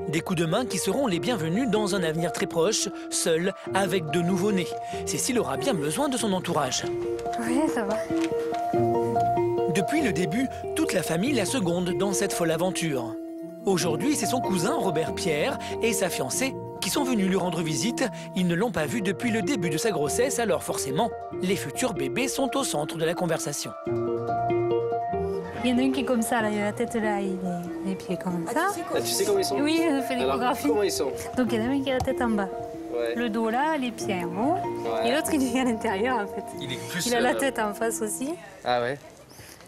Des coups de main qui seront les bienvenus dans un avenir très proche, seule, avec de nouveaux-nés. Cécile aura bien besoin de son entourage. Oui, ça va. Depuis le début, toute la famille la seconde dans cette folle aventure. Aujourd'hui, c'est son cousin Robert Pierre et sa fiancée qui sont venus lui rendre visite. Ils ne l'ont pas vu depuis le début de sa grossesse, alors forcément, les futurs bébés sont au centre de la conversation. Il y en a un qui est comme ça, là, il a la tête là, les pieds comme ça. Tu sais comment ils sont? Oui, je fais l'échographie. Comment ils sont? Donc il y en a un qui a la tête en bas. Ouais. Le dos là, les pieds en haut. Ouais. Et l'autre, il est à l'intérieur, en fait. Il a la tête en face aussi. Ah ouais?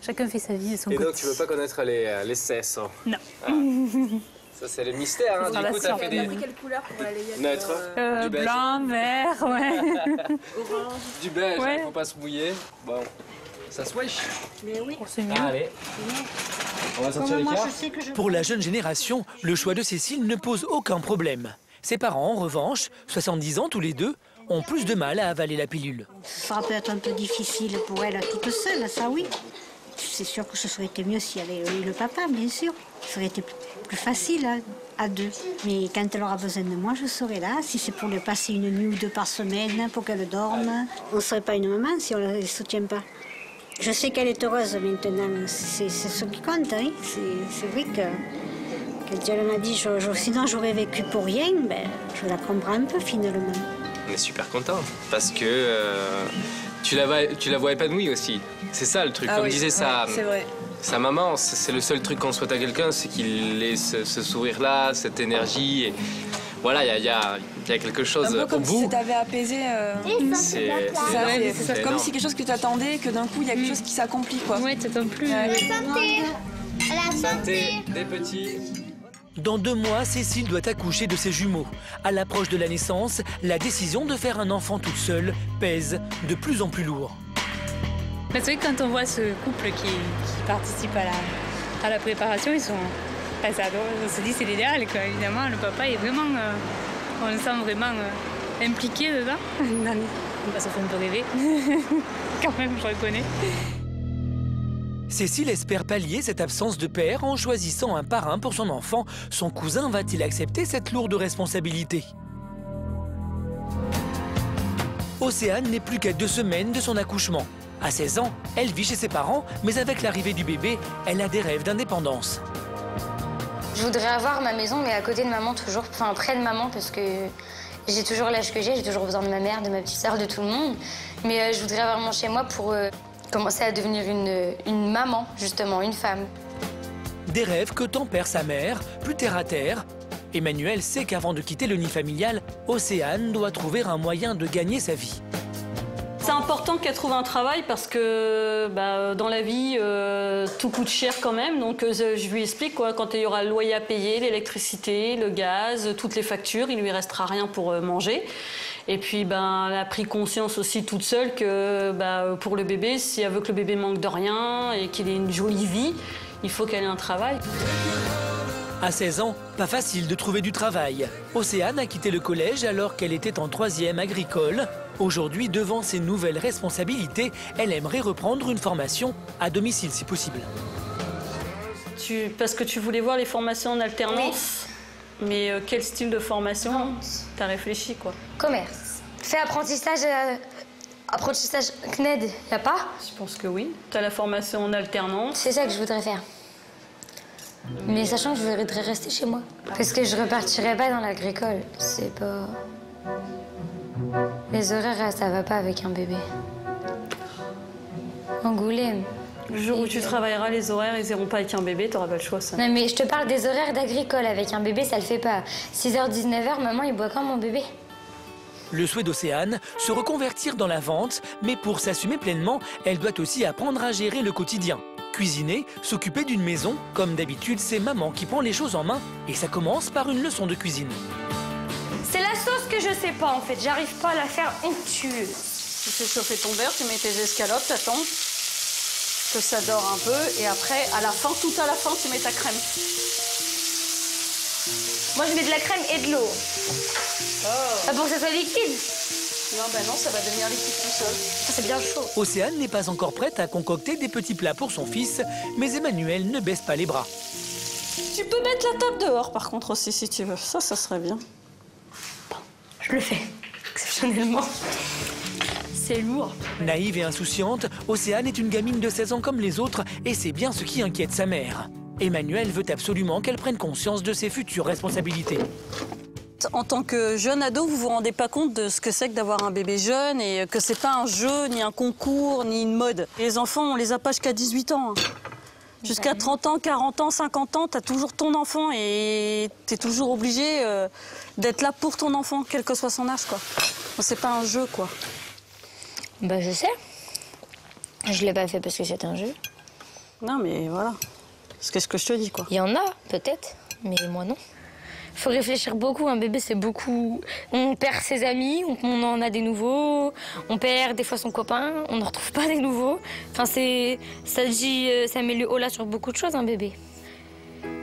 Chacun fait sa vie de son côté. Et donc, tu veux pas connaître les cesses? Hein? Non. Ah. Ça, c'est le mystère, hein. Du coup, t'as fait des... Quelle couleur pour aller neutre? Du beige. Blanc, vert, ouais. Orange. Du beige, ouais. Faut pas se mouiller. Bon, ça se wesh. Mais oui. C'est mieux. Allez. On va sortir les cartes. Pour la jeune génération, le choix de Cécile ne pose aucun problème. Ses parents, en revanche, 70 ans tous les deux, ont plus de mal à avaler la pilule. Ce sera peut-être un peu difficile pour elle toute seule, ça oui. C'est sûr que ce serait été mieux si elle avait eu le papa, bien sûr. Ça aurait été plus facile à deux. Mais quand elle aura besoin de moi, je serai là. Si c'est pour lui passer une nuit ou 2 par semaine, pour qu'elle dorme, on ne serait pas une maman si on ne la soutient pas. Je sais qu'elle est heureuse maintenant, c'est ce qui compte. Hein. C'est vrai que quand elle m'a dit sinon j'aurais vécu pour rien, ben, je la comprends un peu finalement. On est super contents parce que tu la vois épanouie aussi. C'est ça le truc. Comme disait sa maman, c'est le seul truc qu'on souhaite à quelqu'un, c'est qu'il ait ce sourire-là, cette énergie. Et voilà, il y a quelque chose un peu comme au bout. Si ça t'avait apaisé. C'est comme si quelque chose que tu attendais, que d'un coup il y a quelque chose qui s'accomplit, quoi. Ouais, t'attends plus. La santé. La santé. Des petits. Dans 2 mois, Cécile doit accoucher de ses jumeaux. À l'approche de la naissance, la décision de faire un enfant toute seule pèse de plus en plus lourd. C'est vrai que quand on voit ce couple qui participe à la préparation, ils sont... Enfin, on se dit c'est l'idéal, quoi. Évidemment, le papa est vraiment... on le sent vraiment impliqué dedans. Ça fait un peu rêver. Quand même, je reconnais. Cécile espère pallier cette absence de père en choisissant un parrain pour son enfant. Son cousin va-t-il accepter cette lourde responsabilité? Océane n'est plus qu'à 2 semaines de son accouchement. À 16 ans, elle vit chez ses parents, mais avec l'arrivée du bébé, elle a des rêves d'indépendance. Je voudrais avoir ma maison, mais à côté de maman toujours, enfin près de maman, parce que j'ai toujours l'âge que j'ai toujours besoin de ma mère, de ma petite sœur, de tout le monde. Mais je voudrais avoir mon chez moi pour commencer à devenir une maman, justement, une femme. Des rêves que tempère sa mère, plus terre à terre. Emmanuelle sait qu'avant de quitter le nid familial, Océane doit trouver un moyen de gagner sa vie. C'est important qu'elle trouve un travail parce que dans la vie, tout coûte cher quand même. Donc je lui explique quoi, quand il y aura le loyer à payer, l'électricité, le gaz, toutes les factures, il lui restera rien pour manger. Et puis elle a pris conscience aussi toute seule que pour le bébé, si elle veut que le bébé manque de rien et qu'il ait une jolie vie, il faut qu'elle ait un travail. À 16 ans, pas facile de trouver du travail. Océane a quitté le collège alors qu'elle était en 3e agricole. Aujourd'hui, devant ses nouvelles responsabilités, elle aimerait reprendre une formation à domicile si possible. Parce que tu voulais voir les formations en alternance. Oui. Mais quel style de formation? T'as réfléchi quoi? Commerce. Fais apprentissage CNED, y a pas? Je pense que oui. T'as la formation en alternance. C'est ça que je voudrais faire. Mais sachant que je voudrais rester chez moi. Parce que je repartirai pas dans l'agricole. C'est pas... Les horaires, ça va pas avec un bébé. Angoulême. Le jour où tu travailleras, les horaires, ils iront pas avec un bébé, t'auras pas le choix, ça. Non, mais je te parle des horaires d'agricole. Avec un bébé, ça le fait pas. 6h, 19h, maman, il boit quand mon bébé? Le souhait d'Océane, se reconvertir dans la vente, mais pour s'assumer pleinement, elle doit aussi apprendre à gérer le quotidien. Cuisiner, s'occuper d'une maison, comme d'habitude, c'est maman qui prend les choses en main, et ça commence par une leçon de cuisine. C'est la sauce que je sais pas, en fait. J'arrive pas à la faire onctueuse. Tu fais chauffer ton beurre, tu mets tes escalopes, t'attends que ça dore un peu, et après, à la fin, tout à la fin, tu mets ta crème. Moi, je mets de la crème et de l'eau. Pas pour que ça soit liquide. Non, ça va devenir liquide tout seul. C'est bien chaud. Océane n'est pas encore prête à concocter des petits plats pour son fils, mais Emmanuelle ne baisse pas les bras. Tu peux mettre la table dehors, par contre, aussi, si tu veux. Ça serait bien. Je le fais, exceptionnellement. C'est lourd. Naïve et insouciante, Océane est une gamine de 16 ans comme les autres, et c'est bien ce qui inquiète sa mère. Emmanuelle veut absolument qu'elle prenne conscience de ses futures responsabilités. En tant que jeune ado, vous vous rendez pas compte de ce que c'est que d'avoir un bébé jeune et que c'est pas un jeu, ni un concours, ni une mode. Les enfants, on les a pas jusqu'à 18 ans. Jusqu'à 30 ans, 40 ans, 50 ans, t'as toujours ton enfant et t'es toujours obligé d'être là pour ton enfant, quel que soit son âge, quoi. C'est pas un jeu, quoi. Je sais. Je l'ai pas fait parce que c'était un jeu. Non, mais voilà. Qu'est-ce que je te dis, quoi. Il y en a, peut-être, mais moi, non. Faut réfléchir beaucoup, un bébé c'est beaucoup. On perd ses amis, on en a des nouveaux, on perd des fois son copain, on ne retrouve pas des nouveaux. Enfin ça met le haut là sur beaucoup de choses un bébé.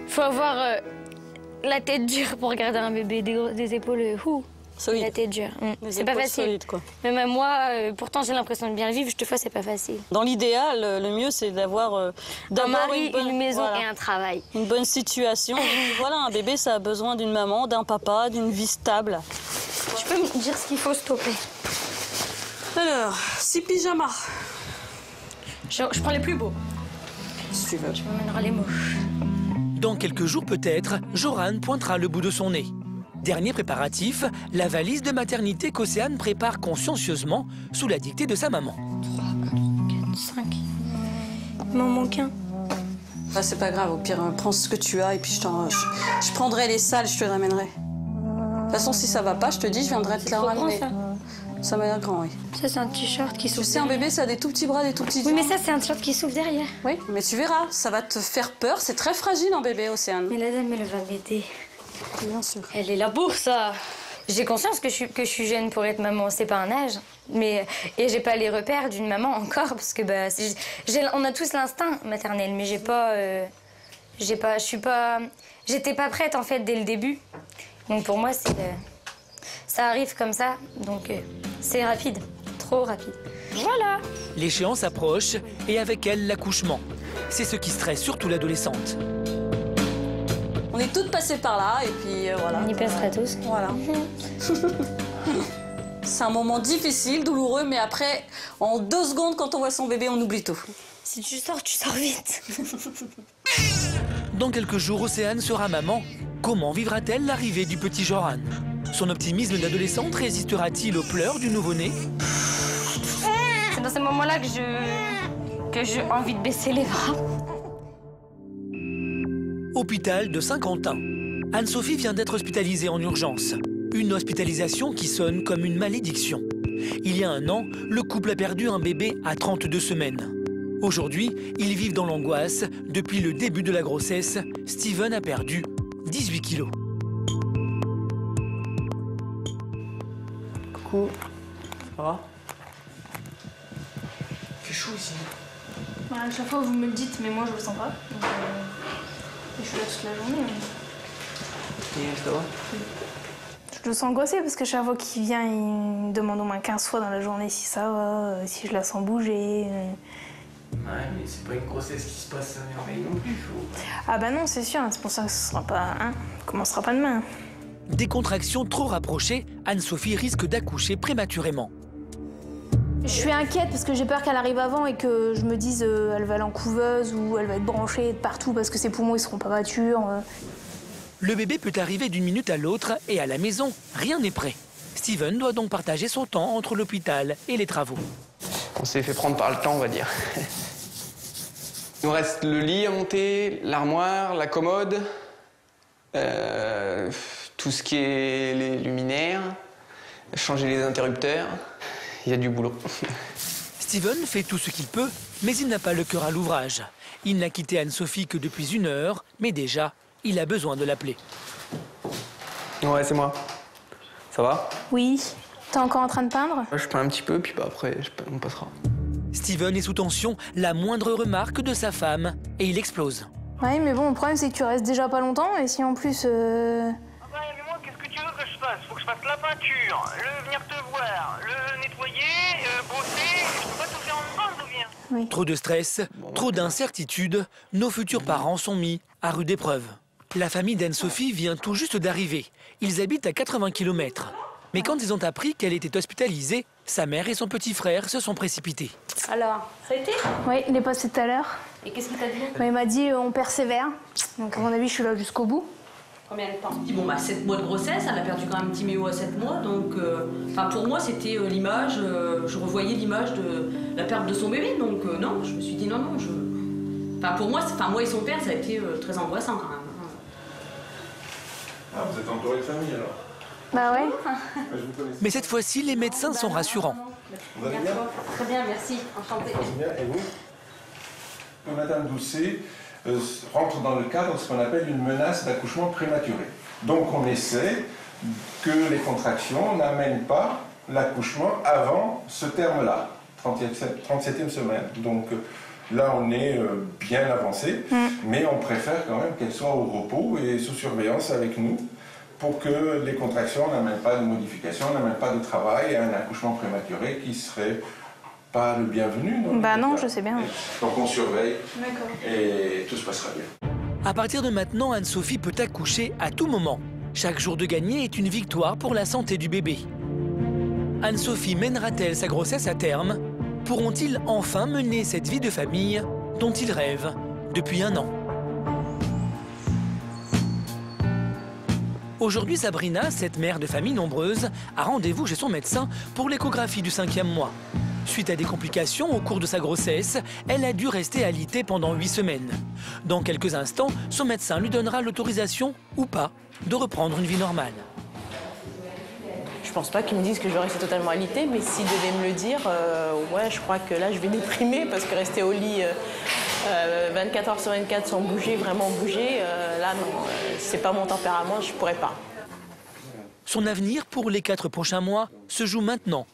Faut avoir la tête dure pour regarder un bébé, des épaules solide. La tête dure. C'est pas facile. Solide, quoi. Même à moi, pourtant j'ai l'impression de bien le vivre, je te fais c'est pas facile. Dans l'idéal, le mieux c'est d'avoir un mari, une maison et un travail. Une bonne situation. Et puis, voilà, un bébé ça a besoin d'une maman, d'un papa, d'une vie stable. Tu peux me dire ce qu'il faut, s'il te plaît? Alors, 6 pyjamas. Je prends les plus beaux. Si tu veux. Tu m'emmèneras les moches. Dans quelques jours peut-être, Joran pointera le bout de son nez. Dernier préparatif, la valise de maternité qu'Océane prépare consciencieusement sous la dictée de sa maman. 3, 4, 5. Il m'en manque un. C'est pas grave, au pire, prends ce que tu as et puis je prendrai les salles, je te les ramènerai. De toute façon, si ça va pas, je te dis, je viendrai te la ramener. Ça m'a l'air grand, oui. Ça, c'est un t-shirt qui s'ouvre. Tu sais, un bébé, ça a des tout petits bras, des tout petits. Oui, mais ça, c'est un t-shirt qui s'ouvre derrière. Oui, mais tu verras, ça va te faire peur. C'est très fragile, un bébé, Océane. Mais la dame, elle va m'aider. Bien sûr. Elle est là pour ça. J'ai conscience que je suis jeune pour être maman, c'est pas un âge. Et j'ai pas les repères d'une maman encore, parce que on a tous l'instinct maternel, mais j'étais pas prête en fait dès le début. Donc pour moi, ça arrive comme ça, donc c'est rapide, trop rapide. Voilà. L'échéance approche et avec elle l'accouchement. C'est ce qui stresse surtout l'adolescente. On est toutes passées par là et puis voilà. On y passera tous. Voilà. C'est un moment difficile, douloureux, mais après, en 2 secondes, quand on voit son bébé, on oublie tout. Si tu sors vite. Dans quelques jours, Océane sera maman. Comment vivra-t-elle l'arrivée du petit Joran? Son optimisme d'adolescente résistera-t-il aux pleurs du nouveau-né? C'est dans ces moments-là que j'ai envie de baisser les bras. Hôpital de Saint-Quentin. Anne-Sophie vient d'être hospitalisée en urgence. Une hospitalisation qui sonne comme une malédiction. Il y a 1 an, le couple a perdu un bébé à 32 semaines. Aujourd'hui, ils vivent dans l'angoisse. Depuis le début de la grossesse, Steven a perdu 18 kilos. Coucou, ça va? Il fait chaud ici. Bah, à chaque fois vous me le dites, mais moi je le sens pas. Donc, je suis là toute la journée. Mais... Et ça va? Je le sens angoissé parce que chaque fois qu'il vient, il me demande au moins 15 fois dans la journée si ça va, si je la sens bouger. Ouais, mais c'est pas une grossesse qui se passe à merveille non plus. Ah bah non, c'est sûr, c'est pour ça que ce sera pas... commencera pas demain. Des contractions trop rapprochées, Anne-Sophie risque d'accoucher prématurément. Je suis inquiète parce que j'ai peur qu'elle arrive avant et que je me dise elle va aller en couveuse ou elle va être branchée de partout parce que ses poumons ils seront pas matures. Le bébé peut arriver d'une minute à l'autre et à la maison, rien n'est prêt. Steven doit donc partager son temps entre l'hôpital et les travaux. On s'est fait prendre par le temps, on va dire. Il nous reste le lit à monter, l'armoire, la commode, tout ce qui est les luminaires, changer les interrupteurs. Il y a du boulot. Steven fait tout ce qu'il peut, mais il n'a pas le cœur à l'ouvrage. Il n'a quitté Anne-Sophie que depuis 1 heure, mais déjà, il a besoin de l'appeler. Ouais, c'est moi. Ça va? Oui. T'es encore en train de peindre? Je peins un petit peu, puis bah, après, on passera. Steven est sous tension, la moindre remarque de sa femme, et il explose. Ouais, mais bon, le problème, c'est que tu restes déjà pas longtemps, et si en plus... Ah bah, mais moi, qu'est-ce que tu veux que je fasse? Faut que je fasse la peinture, le venir te voir, le nettoyer, bosser, je peux pas tout faire en même temps, ou bien? Oui. Trop de stress, trop d'incertitudes, nos futurs parents sont mis à rude épreuve. La famille d'Anne-Sophie vient tout juste d'arriver. Ils habitent à 80 km. Mais quand ils ont appris qu'elle était hospitalisée, sa mère et son petit frère se sont précipités. Alors, ça a été? Oui, il est passé tout à l'heure. Et qu'est-ce qu'il t'a dit? Il m'a dit on persévère. Donc à mon avis, je suis là jusqu'au bout. Combien de temps? Il dit bon bah 7 mois de grossesse, elle a perdu quand même un petit méo à 7 mois, donc pour moi c'était l'image, je revoyais l'image de la perte de son bébé, donc non, je me suis dit non, pour moi, moi et son père, ça a été très angoissant quand même. Ah, vous êtes entouré de famille alors? Bah ouais. Mais cette fois-ci, les médecins sont rassurants. Vous allez bien? Très bien, merci. Enchantée. Bien, et vous? Madame Doucet rentre dans le cadre de ce qu'on appelle une menace d'accouchement prématuré. Donc on essaie que les contractions n'amènent pas l'accouchement avant ce terme-là, 37e semaine. Donc là on est bien avancé, mais on préfère quand même qu'elle soit au repos et sous surveillance avec nous, pour que les contractions n'amènent pas de modification, n'amènent pas de travail et un accouchement prématuré qui serait pas le bienvenu. Bah non, je sais bien. Donc on surveille et tout se passera bien. À partir de maintenant, Anne-Sophie peut accoucher à tout moment. Chaque jour de gagné est une victoire pour la santé du bébé. Anne-Sophie mènera-t-elle sa grossesse à terme? Pourront-ils enfin mener cette vie de famille dont ils rêvent depuis 1 an? Aujourd'hui, Sabrina, cette mère de famille nombreuse, a rendez-vous chez son médecin pour l'échographie du 5e mois. Suite à des complications au cours de sa grossesse, elle a dû rester alitée pendant 8 semaines. Dans quelques instants, son médecin lui donnera l'autorisation, ou pas, de reprendre une vie normale. Je pense pas qu'ils me disent que je vais rester totalement alitée, mais s'ils devaient me le dire, ouais, je crois que là, je vais déprimer parce que rester au lit 24 heures sur 24 sans bouger, vraiment bouger, là, non, c'est pas mon tempérament, je pourrais pas. Son avenir pour les 4 prochains mois se joue maintenant.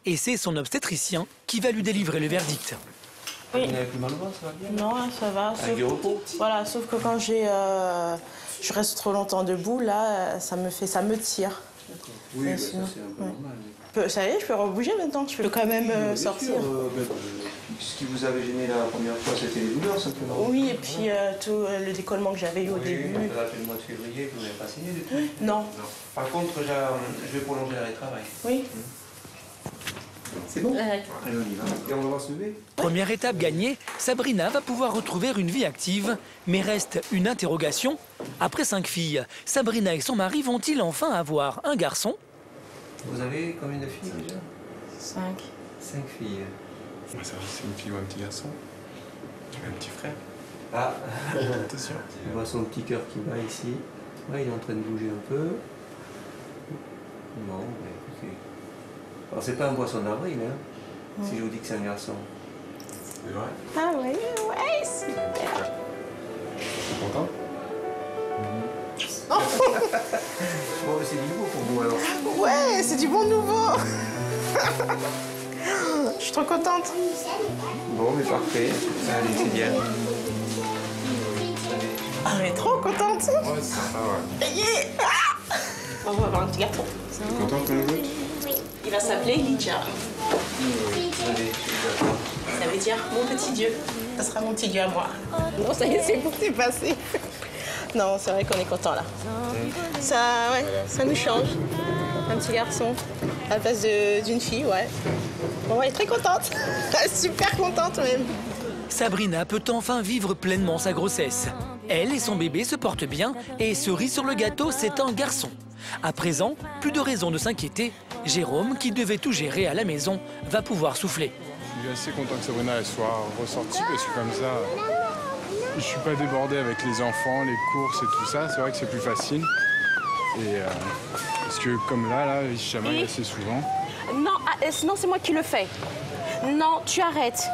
Et c'est son obstétricien qui va lui délivrer le verdict. Oui. Non, ça va. Voilà, sauf que quand je reste trop longtemps debout, là, ça me tire. Oui, sinon, ça c'est un peu normal. Ça y est, je peux rebouger maintenant, je peux quand même sortir. Ce qui vous avait gêné la première fois, c'était les douleurs simplement? Oui, et puis tout le décollement que j'avais eu au début. Là, depuis le mois de février, vous n'avez pas saigné depuis? Non. Par contre, je vais prolonger l'arrêt de travail. Oui. C'est bon? Allez, on y va. Et on va voir se lever? Première étape gagnée, Sabrina va pouvoir retrouver une vie active. Mais reste une interrogation. Après 5 filles, Sabrina et son mari vont-ils enfin avoir un garçon? Vous avez combien de filles déjà? 5. 5 filles. On va savoir si c'est une fille ou un petit garçon. Tu as un petit frère? Ah, attention. On voit son petit cœur qui bat ici. Ouais, il est en train de bouger un peu. Non, bah écoutez. Alors, c'est pas un poisson d'avril, hein, si je vous dis que c'est un garçon. C'est vrai? Ah oui, ouais, super. T'es content? Bon, c'est du nouveau pour vous alors. Ouais, c'est du bon nouveau. Je suis trop contente. Bon, mais parfait. Allez, c'est bien. Ah, mais trop contente. Ouais, c'est sympa, ouais. On va avoir un petit garçon. T'es contente qu'on le vote? Oui. Il va s'appeler Elijah. Allez, Ça veut dire mon petit Dieu. Ça sera mon petit Dieu à moi. Non, ça y est, c'est bon, c'est passé. Non, c'est vrai qu'on est content là. Ça, ouais, ça nous change. Un petit garçon à la place d'une fille, ouais. Bon, elle est très contente. Super contente même. Sabrina peut enfin vivre pleinement sa grossesse. Elle et son bébé se portent bien et cerise sur le gâteau, c'est un garçon. À présent, plus de raison de s'inquiéter. Jérôme, qui devait tout gérer à la maison, va pouvoir souffler. Je suis assez content que Sabrina elle soit ressortie parce que comme ça, je suis pas débordé avec les enfants, les courses et tout ça. C'est vrai que c'est plus facile. Et parce que comme là, il chamaille assez souvent. Non, sinon c'est moi qui le fais. Non, tu arrêtes.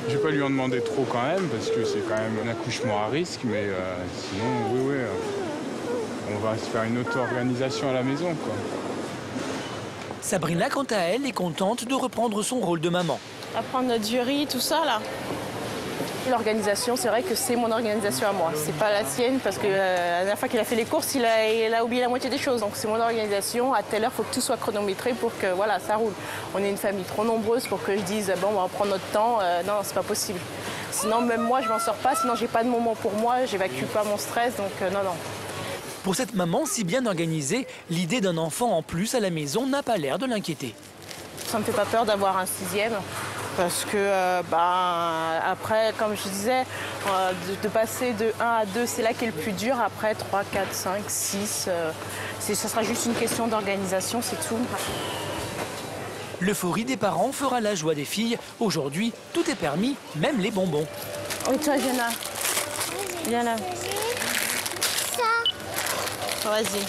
Je vais pas lui en demander trop quand même parce que c'est quand même un accouchement à risque, mais sinon, oui, on va se faire une auto-organisation à la maison, quoi. Sabrina, quant à elle, est contente de reprendre son rôle de maman. Apprendre notre jury, tout ça là. L'organisation, c'est vrai que c'est mon organisation à moi. C'est pas la sienne parce que la dernière fois qu'il a fait les courses, il a oublié la moitié des choses. Donc c'est mon organisation. À telle heure, il faut que tout soit chronométré pour que voilà, ça roule. On est une famille trop nombreuse pour que je dise bon, on va prendre notre temps. Non, c'est pas possible. Sinon, même moi, je m'en sors pas. Sinon, j'ai pas de moment pour moi. J'évacue pas mon stress. Donc non. Pour cette maman si bien organisée, l'idée d'un enfant en plus à la maison n'a pas l'air de l'inquiéter. Ça me fait pas peur d'avoir un 6e. Parce que, après, comme je disais, de passer de 1 à 2, c'est là qui est le plus dur. Après, 3, 4, 5, 6, ça sera juste une question d'organisation, c'est tout. L'euphorie des parents fera la joie des filles. Aujourd'hui, tout est permis, même les bonbons. Oui, toi, viens là. Viens là. Vas-y.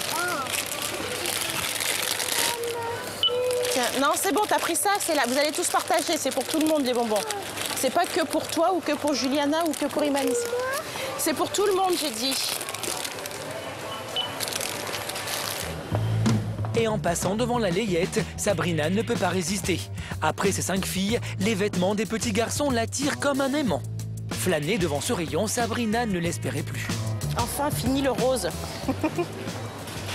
Non, c'est bon, t'as pris ça, c'est là. Vous allez tous partager, c'est pour tout le monde les bonbons. C'est pas que pour toi ou que pour Juliana ou que pour Imanis. C'est pour tout le monde, j'ai dit. Et en passant devant la layette, Sabrina ne peut pas résister. Après ses 5 filles, les vêtements des petits garçons l'attirent comme un aimant. Flânée devant ce rayon, Sabrina ne l'espérait plus. Enfin, fini le rose.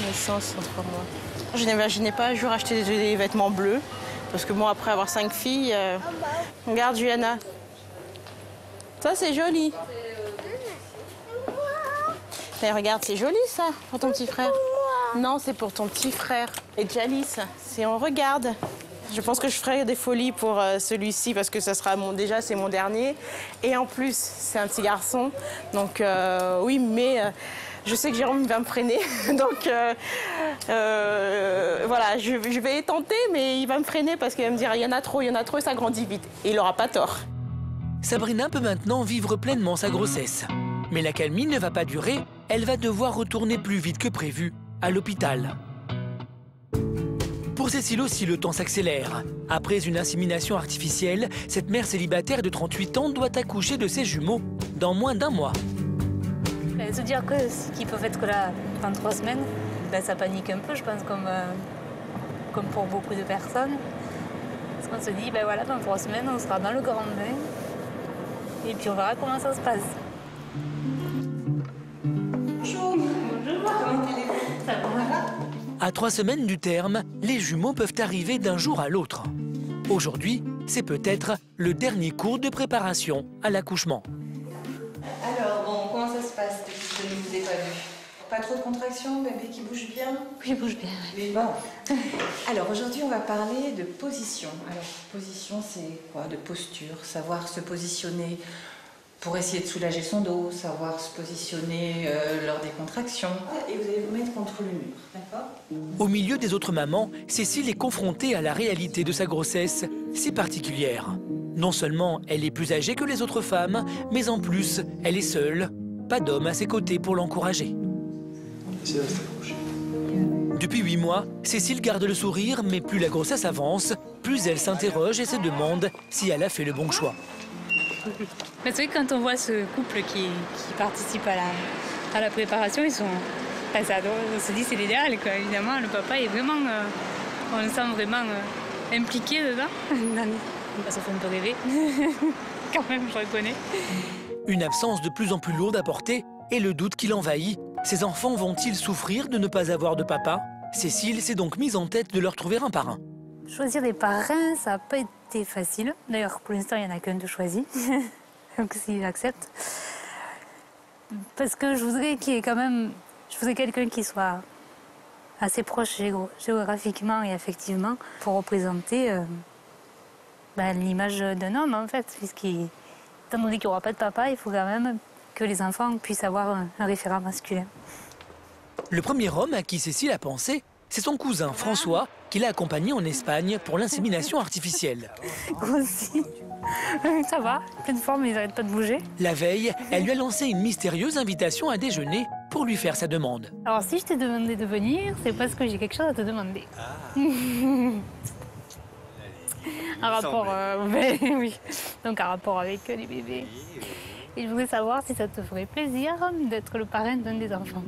Naissance entre moi. Je n'imaginais pas un jour acheter des vêtements bleus. Parce que bon, après avoir 5 filles... Regarde, Juliana. Ça, c'est joli. Mais regarde, c'est joli, ça, pour ton petit frère. Non, c'est pour ton petit frère. Et Jalice, si on regarde... Je pense que je ferai des folies pour celui-ci parce que ça sera déjà c'est mon dernier. Et en plus, c'est un petit garçon. Donc oui, mais je sais que Jérôme va me freiner. Donc voilà, je vais tenter, mais il va me freiner parce qu'il va me dire il y en a trop, et ça grandit vite. Et il n'aura pas tort. Sabrina peut maintenant vivre pleinement sa grossesse. Mais l'accalmie ne va pas durer. Elle va devoir retourner plus vite que prévu à l'hôpital. Pour Cécile aussi, le temps s'accélère. Après une insémination artificielle, cette mère célibataire de 38 ans doit accoucher de ses jumeaux dans moins d'1 mois. Se dire qu'ils peuvent être là pendant 3 semaines, ça panique un peu, je pense, comme pour beaucoup de personnes. Parce qu'on se dit, voilà, dans 3 semaines, on sera dans le grand bain. Et puis on verra comment ça se passe. Bonjour. Comment allez-vous? Ça va? À 3 semaines du terme, les jumeaux peuvent arriver d'un jour à l'autre. Aujourd'hui, c'est peut-être le dernier cours de préparation à l'accouchement. Alors, bon, comment ça se passe depuis que je ne vous ai pas vu? Pas trop de contractions, bébé qui bouge bien? Oui, il bouge bien. Oui. Bon. Alors aujourd'hui, on va parler de position. Alors, position, c'est quoi? De posture, savoir se positionner pour essayer de soulager son dos, savoir se positionner lors des contractions. Et vous allez vous mettre contre le mur, d'accord? Au milieu des autres mamans, Cécile est confrontée à la réalité de sa grossesse si particulière. Non seulement elle est plus âgée que les autres femmes, mais en plus, elle est seule. Pas d'homme à ses côtés pour l'encourager. Depuis 8 mois, Cécile garde le sourire, mais plus la grossesse avance, plus elle s'interroge et se demande si elle a fait le bon choix. C'est vrai que quand on voit ce couple qui participe à la préparation, ils sont... Enfin, ça, on se dit c'est l'idéal, quoi. Évidemment, le papa est vraiment... on le sent vraiment impliqué dedans. Ça fait un peu rêver. Quand même, je reconnais. Une absence de plus en plus lourde à porter et le doute qui l'envahit. Ces enfants vont-ils souffrir de ne pas avoir de papa? Cécile s'est donc mise en tête de leur trouver un parrain. Choisir des parrains, ça n'a pas été facile. D'ailleurs, pour l'instant, il n'y en a qu'un de choisi. Donc, s'il accepte. Parce que je voudrais qu'il y ait quand même... Je voudrais quelqu'un qui soit assez proche géographiquement et affectivement pour représenter l'image d'un homme, en fait. Étant donné qu'il n'y aura pas de papa, il faut quand même que les enfants puissent avoir un référent masculin. Le premier homme à qui Cécile a pensé, c'est son cousin François, qui l'a accompagné en Espagne pour l'insémination artificielle. Grossi. Ça va, pleine forme, ils n'arrêtent pas de bouger. La veille, elle lui a lancé une mystérieuse invitation à déjeuner pour lui faire sa demande. Alors si je t'ai demandé de venir, c'est parce que j'ai quelque chose à te demander. Un rapport, oui. Donc un rapport avec les bébés. Et je voulais savoir si ça te ferait plaisir d'être le parrain d'un des enfants.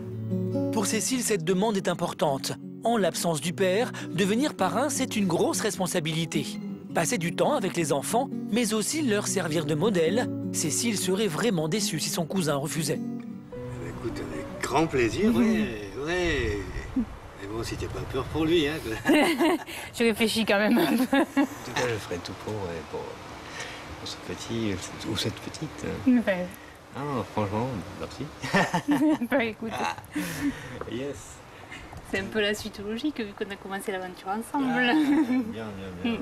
Pour Cécile, cette demande est importante. En l'absence du père, devenir parrain, c'est une grosse responsabilité. Passer du temps avec les enfants, mais aussi leur servir de modèle. Cécile serait vraiment déçue si son cousin refusait. Écoute, avec grand plaisir, oui. Mais bon, si t'as pas peur pour lui, hein. Je réfléchis quand même un peu. En tout cas, je ferai tout pour ce petit ou cette petite. Ouais. Ah, franchement, merci. Bah écoute. Yes. C'est un peu la suite logique vu qu'on a commencé l'aventure ensemble. Bien.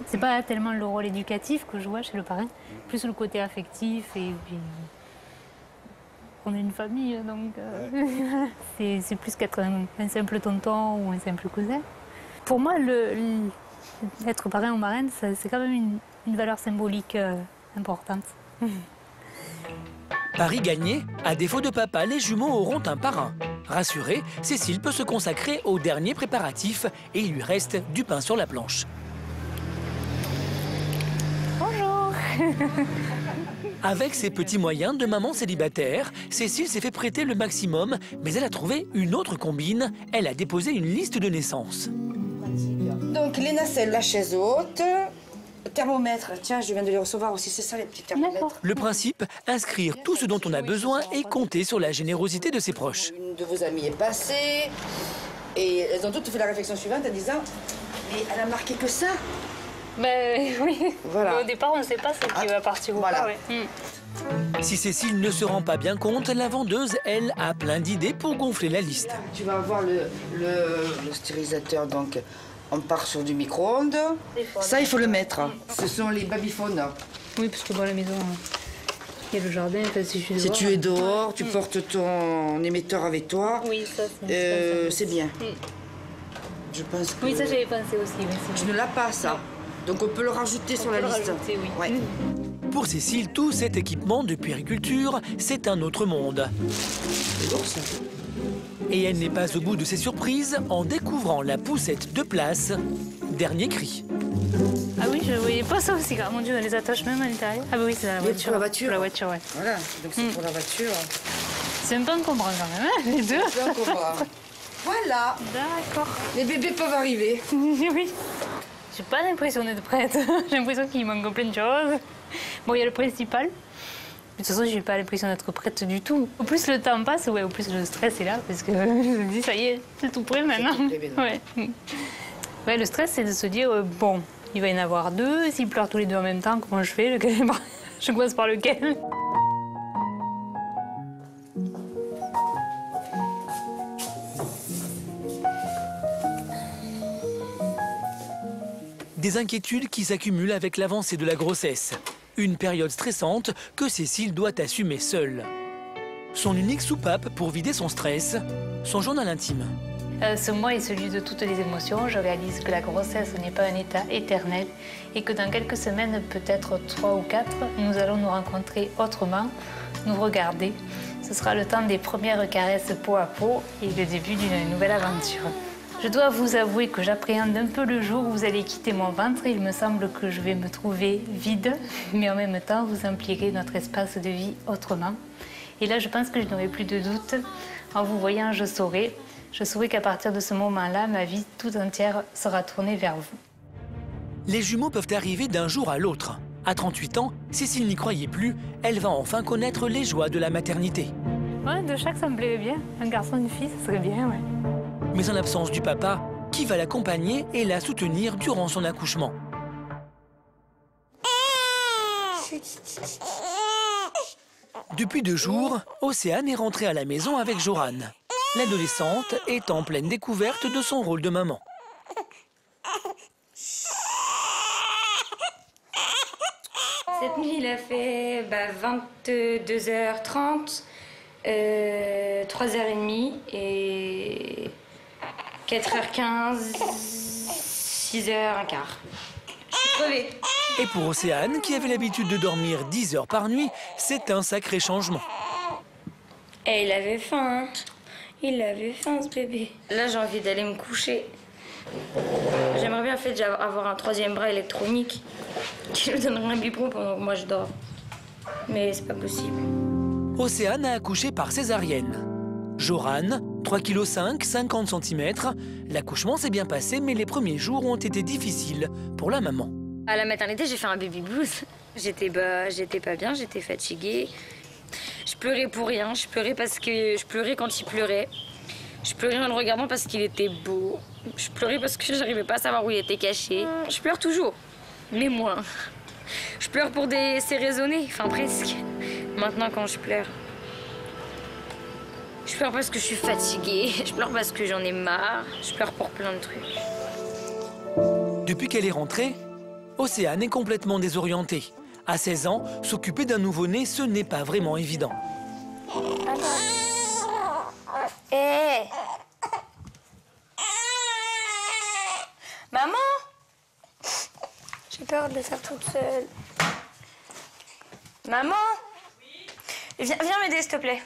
C'est pas tellement le rôle éducatif que je vois chez le parrain, plus le côté affectif et puis on est une famille donc c'est plus qu'être un simple tonton ou un simple cousin. Pour moi, être parrain ou marraine, c'est quand même une valeur symbolique importante. Pari gagné, à défaut de papa, les jumeaux auront un parrain. Rassurée, Cécile peut se consacrer aux derniers préparatifs et il lui reste du pain sur la planche. Bonjour. Avec ses petits moyens de maman célibataire, Cécile s'est fait prêter le maximum, mais elle a trouvé une autre combine. Elle a déposé une liste de naissance. Donc les nacelles, la chaise haute, thermomètre. Tiens, je viens de les recevoir aussi, c'est ça les petits thermomètres. Le principe, inscrire tout ce dont on a besoin et compter sur la générosité de ses proches. Une de vos amies est passée et elles ont toutes fait la réflexion suivante en disant « Mais elle a marqué que ça !» Oui. Voilà. Au départ, on ne sait pas ce qui va partir ou pas. Ouais. Si Cécile ne se rend pas bien compte, la vendeuse, elle, a plein d'idées pour gonfler la liste. Tu vas avoir le stérilisateur, donc on part sur du micro-ondes. Ça, il faut le mettre. Ce sont les babyphones. Oui, parce que dans la maison, il y a le jardin. Si tu es dehors, tu portes ton émetteur avec toi. Oui, ça, c'est bien. Je pense que... Oui, ça, j'avais pensé aussi. Tu ne l'as pas, ça. Donc on peut le rajouter sur la liste. Rajouter, oui. Ouais. Pour Cécile, tout cet équipement de puériculture, c'est un autre monde. C'est lourd, ça. Et elle n'est pas au bout de ses surprises en découvrant la poussette de place. Dernier cri. Ah oui, je ne voyais pas ça aussi. Mon Dieu, on les attache même à l'intérieur. Ah bah oui, c'est la voiture. Pour la voiture. Pour la voiture, ouais. Voilà, donc c'est pour la voiture. C'est un peu encombrant quand même, hein, les deux. C'est encombrant. Voilà. D'accord. Les bébés peuvent arriver. Oui. J'ai pas l'impression d'être prête. J'ai l'impression qu'il manque plein de choses. Bon, il y a le principal. De toute façon, j'ai pas l'impression d'être prête du tout. Au plus le temps passe, au plus le stress est là, parce que je me dis, ça y est, c'est tout prêt maintenant. Ouais, le stress, c'est de se dire, bon, il va y en avoir deux. S'ils pleurent tous les deux en même temps, comment je fais? Je commence par lequel? Des inquiétudes qui s'accumulent avec l'avancée de la grossesse. Une période stressante que Cécile doit assumer seule. Son unique soupape pour vider son stress, son journal intime. Ce mois est celui de toutes les émotions. Je réalise que la grossesse n'est pas un état éternel et que dans quelques semaines, peut-être 3 ou 4, nous allons nous rencontrer autrement, nous regarder. Ce sera le temps des premières caresses peau à peau et le début d'une nouvelle aventure. Je dois vous avouer que j'appréhende un peu le jour où vous allez quitter mon ventre. Il me semble que je vais me trouver vide, mais en même temps, vous impliquerez notre espace de vie autrement. Et là, je pense que je n'aurai plus de doute. En vous voyant, je saurai qu'à partir de ce moment-là, ma vie tout entière sera tournée vers vous. Les jumeaux peuvent arriver d'un jour à l'autre. À 38 ans, Cécile n'y croyait plus. Elle va enfin connaître les joies de la maternité. Ouais, de chaque, ça me plaît bien. Un garçon, une fille, ça serait bien, ouais. Mais en l'absence du papa, qui va l'accompagner et la soutenir durant son accouchement? Depuis 2 jours, Océane est rentrée à la maison avec Joran. L'adolescente est en pleine découverte de son rôle de maman. Cette nuit, il a fait 22h30, 3h30 et 4h15, 6h15. Je suis crevée. Et pour Océane, qui avait l'habitude de dormir 10 heures par nuit, c'est un sacré changement. Et il avait faim, hein. Il avait faim, ce bébé. Là, j'ai envie d'aller me coucher. J'aimerais bien en fait avoir un 3e bras électronique qui me donnerait un biberon pendant que moi je dors. Mais c'est pas possible. Océane a accouché par césarienne. Joran, 3,5 kg, 50 cm. L'accouchement s'est bien passé, mais les premiers jours ont été difficiles pour la maman. À la maternité, j'ai fait un baby blues. J'étais pas bien, j'étais fatiguée. Je pleurais pour rien, je pleurais quand il pleurait. Je pleurais en le regardant parce qu'il était beau. Je pleurais parce que j'arrivais pas à savoir où il était caché. Je pleure toujours, mais moins. Je pleure pour c'est raisonné, enfin presque. Maintenant quand je pleure parce que je suis fatiguée, je pleure parce que j'en ai marre, je pleure pour plein de trucs. Depuis qu'elle est rentrée, Océane est complètement désorientée. À 16 ans, s'occuper d'un nouveau-né, ce n'est pas vraiment évident. Hé Maman, j'ai peur de le faire toute seule. Maman, viens m'aider, s'il te plaît.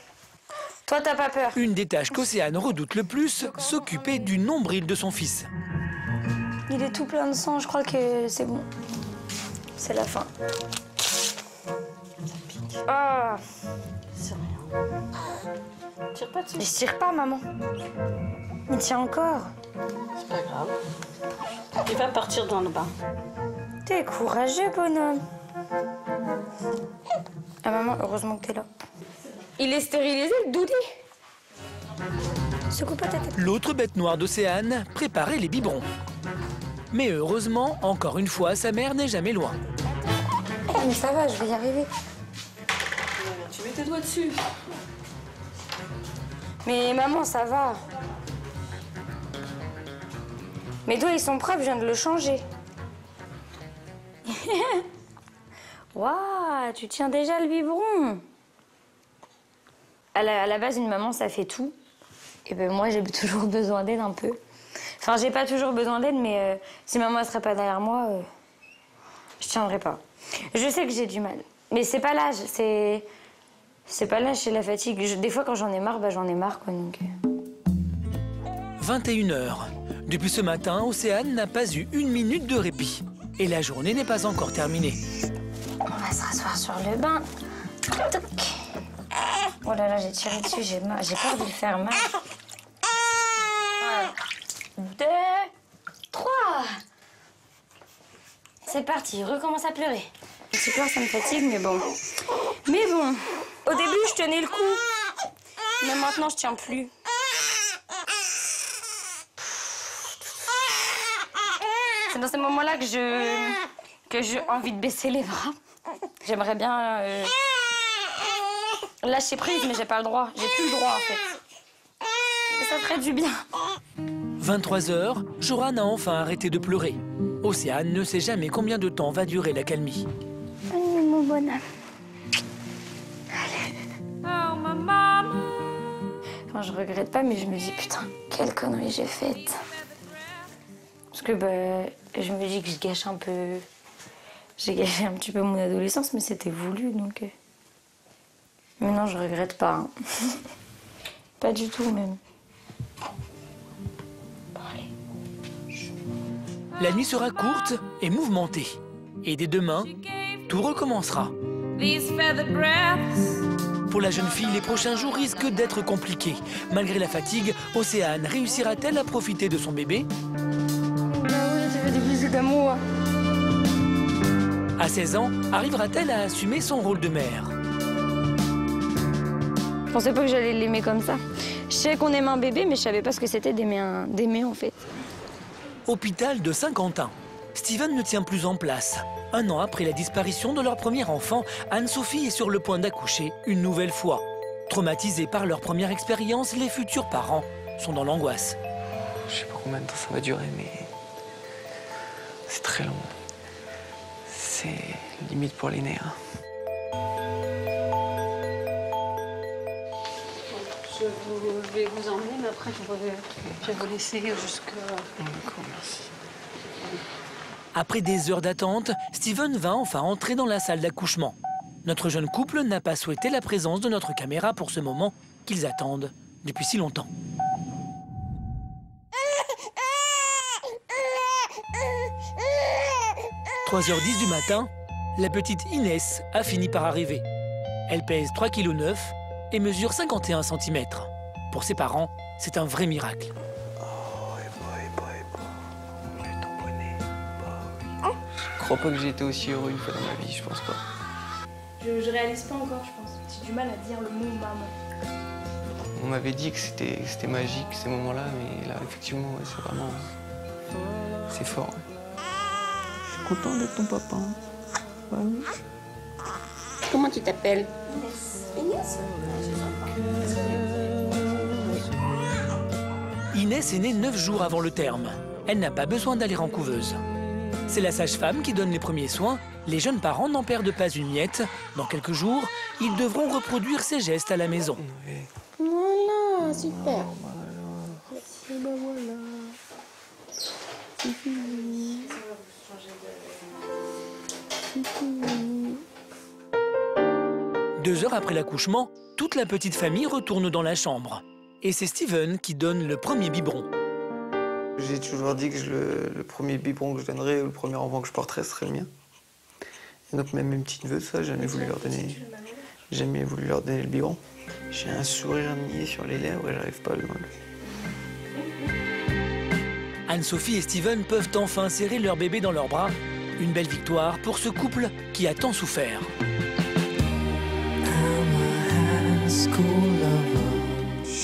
Toi, t'as pas peur? Une des tâches qu'Océane redoute le plus, s'occuper du nombril de son fils. Il est tout plein de sang, je crois que c'est bon. C'est la fin. Ah, c'est rien. Tire pas dessus. Mais je tire pas, maman. Il tient encore. C'est pas grave. Il va partir dans le bain. T'es courageux, bonhomme. Ah, maman, heureusement que t'es là. Il est stérilisé, le doudé. Secoue pas ta tête. L'autre bête noire d'Océane préparait les biberons. Mais heureusement, encore une fois, sa mère n'est jamais loin. Mais ça va, je vais y arriver. Tu mets tes doigts dessus. Mais maman, ça va. Mes doigts, ils sont prêts, je viens de le changer. Waouh, tu tiens déjà le biberon. À la base, une maman, ça fait tout. Et ben moi, j'ai toujours besoin d'aide un peu. Enfin, j'ai pas toujours besoin d'aide, mais si maman ne serait pas derrière moi, je tiendrais pas. Je sais que j'ai du mal. Mais c'est pas l'âge, c'est pas l'âge, c'est la fatigue. Des fois, quand j'en ai marre, j'en ai marre, quoi, donc... 21h. Depuis ce matin, Océane n'a pas eu 1 minute de répit. Et la journée n'est pas encore terminée. On va se rasseoir sur le bain. Toc. Oh là là, j'ai tiré dessus, j'ai peur de le faire mal. 1, 2, 3. C'est parti, recommence à pleurer. Un petit peu, ça me fatigue, mais bon. Mais bon, au début, je tenais le coup. Mais maintenant, je tiens plus. C'est dans ces moments-là que j'ai envie de baisser les bras. J'aimerais bien lâcher prise, mais j'ai pas le droit. J'ai plus le droit, en fait. Et ça ferait du bien. 23 h, Joran a enfin arrêté de pleurer. Océane ne sait jamais combien de temps va durer l'accalmie. Allez, mon bonhomme. Allez. Oh, maman. Enfin, je regrette pas, mais je me dis, putain, quelle connerie j'ai faite. Parce que je me dis que je gâche un peu... J'ai gâché un petit peu mon adolescence, mais c'était voulu, donc... Mais non, je regrette pas. Hein. Pas du tout, même. La nuit sera courte et mouvementée. Et dès demain, tout recommencera. Pour la jeune fille, les prochains jours risquent d'être compliqués. Malgré la fatigue, Océane réussira-t-elle à profiter de son bébé? Bah oui, ça fait des bisous d'amour. À 16 ans, arrivera-t-elle à assumer son rôle de mère? Je pensais pas que j'allais l'aimer comme ça. Je sais qu'on aime un bébé, mais je savais pas ce que c'était d'aimer en fait. Hôpital de Saint-Quentin. Steven ne tient plus en place. 1 an après la disparition de leur premier enfant, Anne-Sophie est sur le point d'accoucher une nouvelle fois. Traumatisés par leur première expérience, les futurs parents sont dans l'angoisse. Je sais pas combien de temps ça va durer, mais c'est très long. C'est limite pour les nerfs. Je vais vous emmener, mais après je vais vous laisser jusqu'à... D'accord, merci. Après des heures d'attente, Steven va enfin entrer dans la salle d'accouchement. Notre jeune couple n'a pas souhaité la présence de notre caméra pour ce moment qu'ils attendent depuis si longtemps. « 3h10 du matin, la petite Inès a fini par arriver. Elle pèse 3,9 kg et mesure 51 cm. Pour ses parents, c'est un vrai miracle. Je crois pas que j'ai été aussi heureux une fois dans ma vie, je pense pas. Je réalise pas encore, je pense. J'ai du mal à dire le mot maman. On m'avait dit que c'était magique ces moments-là, mais là, effectivement, ouais, c'est vraiment... C'est fort. Ouais. Je suis contente d'être ton papa. Ouais. Comment tu t'appelles? Inès. Inès est née 9 jours avant le terme. Elle n'a pas besoin d'aller en couveuse. C'est la sage-femme qui donne les premiers soins. Les jeunes parents n'en perdent pas une miette. Dans quelques jours, ils devront reproduire ces gestes à la maison. Voilà, super. Et ben voilà. C'est fini. C'est fini. 2 heures après l'accouchement, toute la petite famille retourne dans la chambre. Et c'est Steven qui donne le premier biberon. J'ai toujours dit que le premier biberon que je donnerais, ou le premier enfant que je porterais, serait le mien. Et donc même mes petits neveux, ça, j'ai jamais voulu leur donner le biberon. J'ai un sourire niais sur les lèvres et j'arrive pas à le enlever. Anne-Sophie et Steven peuvent enfin serrer leur bébé dans leurs bras. Une belle victoire pour ce couple qui a tant souffert.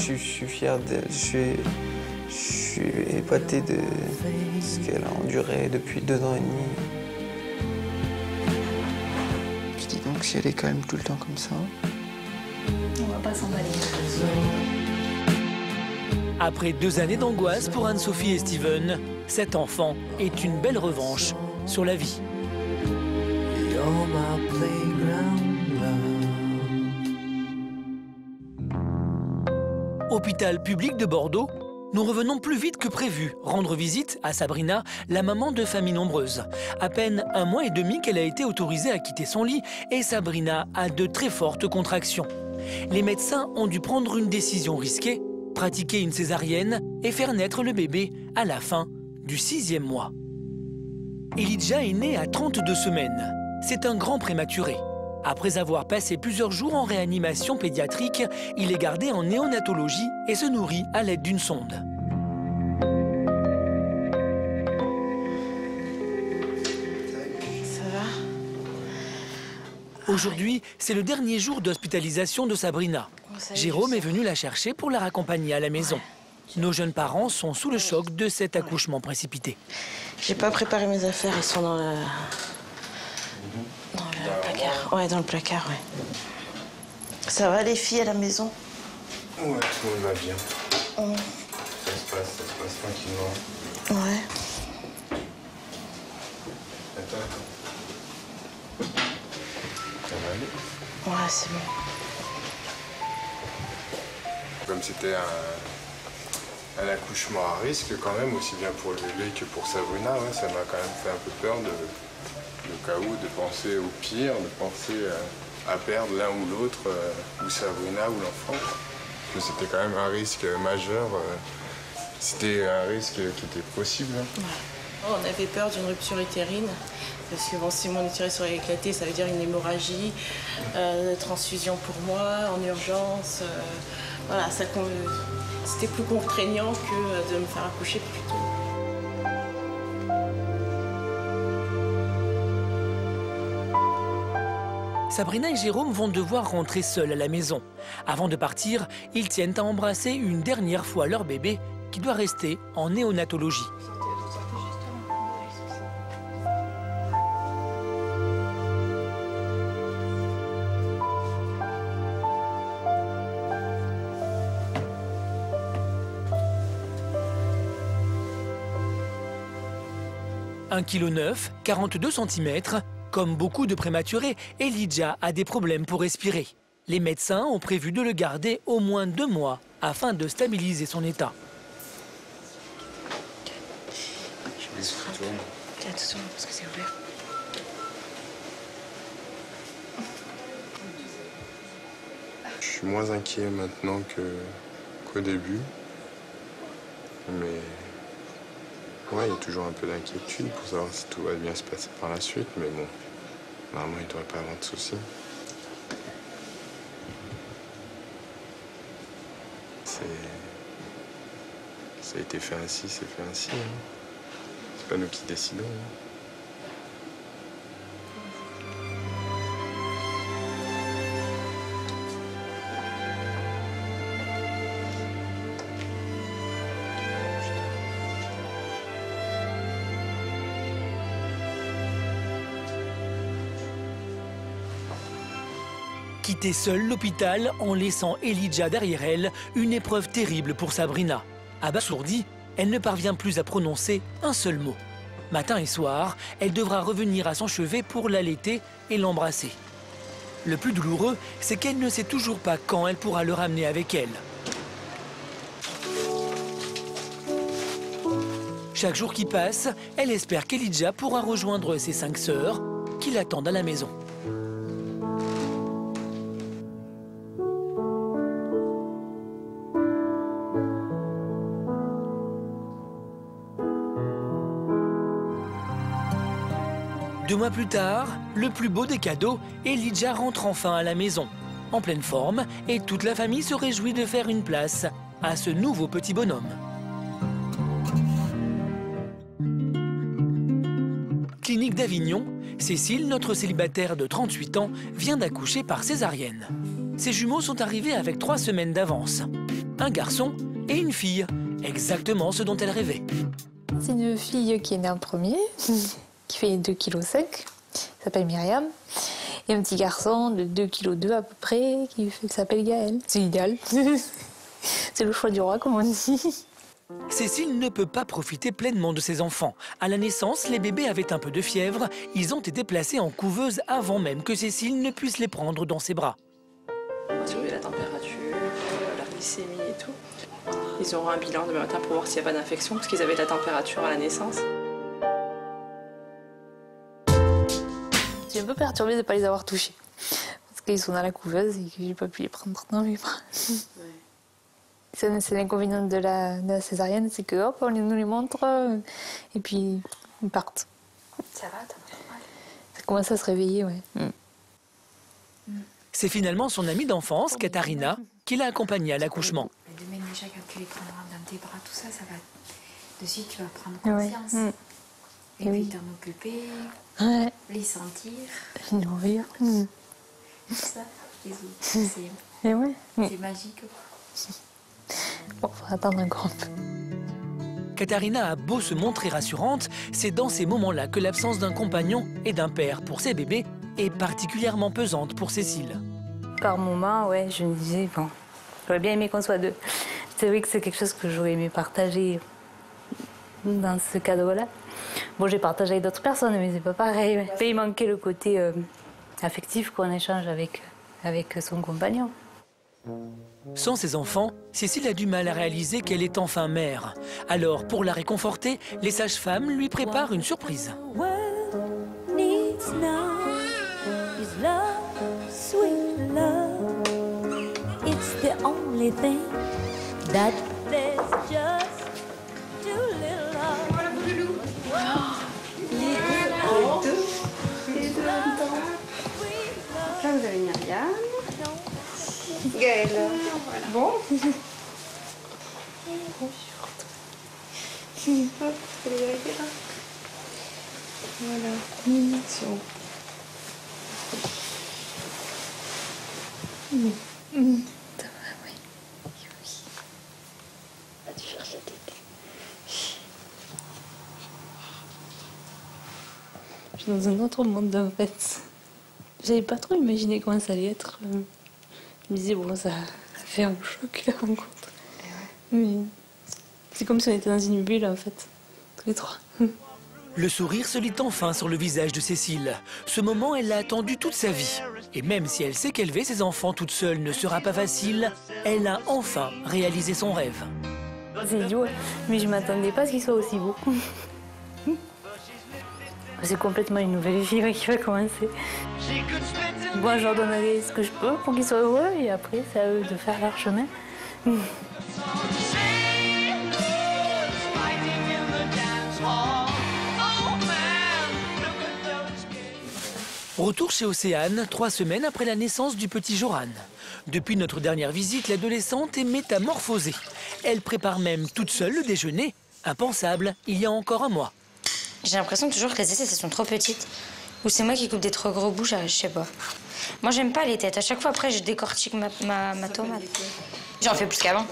Je suis fier d'elle, je suis épaté de ce qu'elle a enduré depuis 2 ans et demi. Je dis donc, si elle est quand même tout le temps comme ça... On va pas s'emballer. Après 2 années d'angoisse pour Anne-Sophie et Steven, cet enfant est une belle revanche sur la vie. Hôpital public de Bordeaux, nous revenons plus vite que prévu, rendre visite à Sabrina, la maman de famille nombreuse. À peine 1 mois et demi qu'elle a été autorisée à quitter son lit et Sabrina a de très fortes contractions. Les médecins ont dû prendre une décision risquée, pratiquer une césarienne et faire naître le bébé à la fin du 6e mois. Elijah est né à 32 semaines. C'est un grand prématuré. Après avoir passé plusieurs jours en réanimation pédiatrique, il est gardé en néonatologie et se nourrit à l'aide d'une sonde. Ça va? Aujourd'hui, c'est le dernier jour d'hospitalisation de Sabrina. Jérôme est venu la chercher pour la raccompagner à la maison. Nos jeunes parents sont sous le choc de cet accouchement précipité. J'ai pas préparé mes affaires, elles sont dans le placard. Ouais, dans le placard, ouais. Ça va les filles à la maison? Ouais, tout le monde va bien. Ça se passe tranquillement. Ouais. Attends. Ça va aller? Ouais, c'est bon. Comme c'était un accouchement à risque quand même, aussi bien pour le bébé que pour Sabrina, ouais, ça m'a quand même fait un peu peur de cas où, de penser au pire, de penser à perdre l'un ou l'autre, ou Sabrina ou l'enfant. C'était quand même un risque majeur, c'était un risque qui était possible. Ouais. Oh, on avait peur d'une rupture utérine, parce que bon, si mon utérus serait éclaté, ça veut dire une hémorragie, transfusion pour moi, en urgence. Voilà, c'était plus contraignant que de me faire accoucher plus tôt. Sabrina et Jérôme vont devoir rentrer seuls à la maison. Avant de partir, ils tiennent à embrasser une dernière fois leur bébé qui doit rester en néonatologie. « 1,9 kg, 42 cm, comme beaucoup de prématurés, Elijah a des problèmes pour respirer. Les médecins ont prévu de le garder au moins 2 mois afin de stabiliser son état. Je attention, parce que c'est ouvert. Je suis moins inquiet maintenant qu'au début, mais ouais, il y a toujours un peu d'inquiétude pour savoir si tout va bien se passer par la suite, mais bon, normalement il ne devrait pas avoir de soucis. Ça a été fait ainsi, c'est fait ainsi. Hein. C'est pas nous qui décidons. Hein. Quitter seule l'hôpital en laissant Elijah derrière elle, une épreuve terrible pour Sabrina. Abasourdie, elle ne parvient plus à prononcer un seul mot. Matin et soir, elle devra revenir à son chevet pour l'allaiter et l'embrasser. Le plus douloureux, c'est qu'elle ne sait toujours pas quand elle pourra le ramener avec elle. Chaque jour qui passe, elle espère qu'Elijah pourra rejoindre ses 5 sœurs qui l'attendent à la maison. Deux mois plus tard, le plus beau des cadeaux, Elijah rentre enfin à la maison, en pleine forme, et toute la famille se réjouit de faire une place à ce nouveau petit bonhomme. Clinique d'Avignon, Cécile, notre célibataire de 38 ans, vient d'accoucher par césarienne. Ses jumeaux sont arrivés avec 3 semaines d'avance. Un garçon et une fille, exactement ce dont elle rêvait. C'est une fille qui est née en premier, qui fait 2,5 kg, s'appelle Myriam. Et un petit garçon de 2,2 kg à peu près, qui s'appelle Gaël. C'est idéal. C'est le choix du roi, comme on dit. Cécile ne peut pas profiter pleinement de ses enfants. À la naissance, les bébés avaient un peu de fièvre. Ils ont été placés en couveuse avant même que Cécile ne puisse les prendre dans ses bras. On va surveiller la température, la glycémie et tout. Ils auront un bilan demain matin pour voir s'il n'y a pas d'infection, parce qu'ils avaient la température à la naissance. Je suis un peu perturbée de ne pas les avoir touchés. Parce qu'ils sont dans la couveuse et que j'ai pas pu les prendre dans mes bras. Ouais. C'est l'inconvénient de la césarienne, c'est que hop, on nous les montre et puis ils partent. Ça va, t'as pas mal. Ça commence à se réveiller, ouais. C'est finalement son amie d'enfance, Katharina, qui l'a accompagnée à l'accouchement. Demain déjà, quand tu les prendras dans tes bras, tout ça, ça va... De suite, tu vas prendre conscience. Ouais. Et puis t'en occuper, les sentir. Nourrir. Ça, les autres, c'est ouais. magique. Bon, faut attendre encore un peu. Katharina a beau se montrer rassurante, c'est dans ces moments-là que l'absence d'un compagnon et d'un père pour ses bébés est particulièrement pesante pour Cécile. Par moments, ouais, je me disais, bon, j'aurais bien aimé qu'on soit 2. C'est vrai que c'est quelque chose que j'aurais aimé partager dans ce cadre-là. Bon, j'ai partagé avec d'autres personnes, mais c'est pas pareil. Mais il manquait le côté affectif qu'on échange avec son compagnon. Sans ses enfants, Cécile a du mal à réaliser qu'elle est enfin mère. Alors, pour la réconforter, les sages-femmes lui préparent une surprise. Là, vous avez Myriam. Gaëlle. Voilà. Bon. Hop, vous allez vérifier là. Voilà. Munition. Ça va, oui. Va-tu chercher tété? Je suis dans un autre monde en fait. J'avais pas trop imaginé comment ça allait être. Je me disais, bon, ça fait un choc la rencontre. Mais c'est comme si on était dans une bulle en fait, tous les trois. Le sourire se lit enfin sur le visage de Cécile. Ce moment, elle l'a attendu toute sa vie. Et même si elle sait qu'élever ses enfants toute seule ne sera pas facile, elle a enfin réalisé son rêve. C'est idiot, mais je m'attendais pas à ce qu'il soit aussi beau. C'est complètement une nouvelle vie qui va commencer. Moi, je leur donnerai ce que je peux pour qu'ils soient heureux et après, c'est à eux de faire leur chemin. Retour chez Océane, 3 semaines après la naissance du petit Joran. Depuis notre dernière visite, l'adolescente est métamorphosée. Elle prépare même toute seule le déjeuner, impensable il y a encore un mois. J'ai l'impression toujours que les assiettes, elles sont trop petites. Ou c'est moi qui coupe des trop gros bouts, je sais pas. Moi, j'aime pas les têtes. À chaque fois, après, je décortique ma tomate. J'en fais plus qu'avant.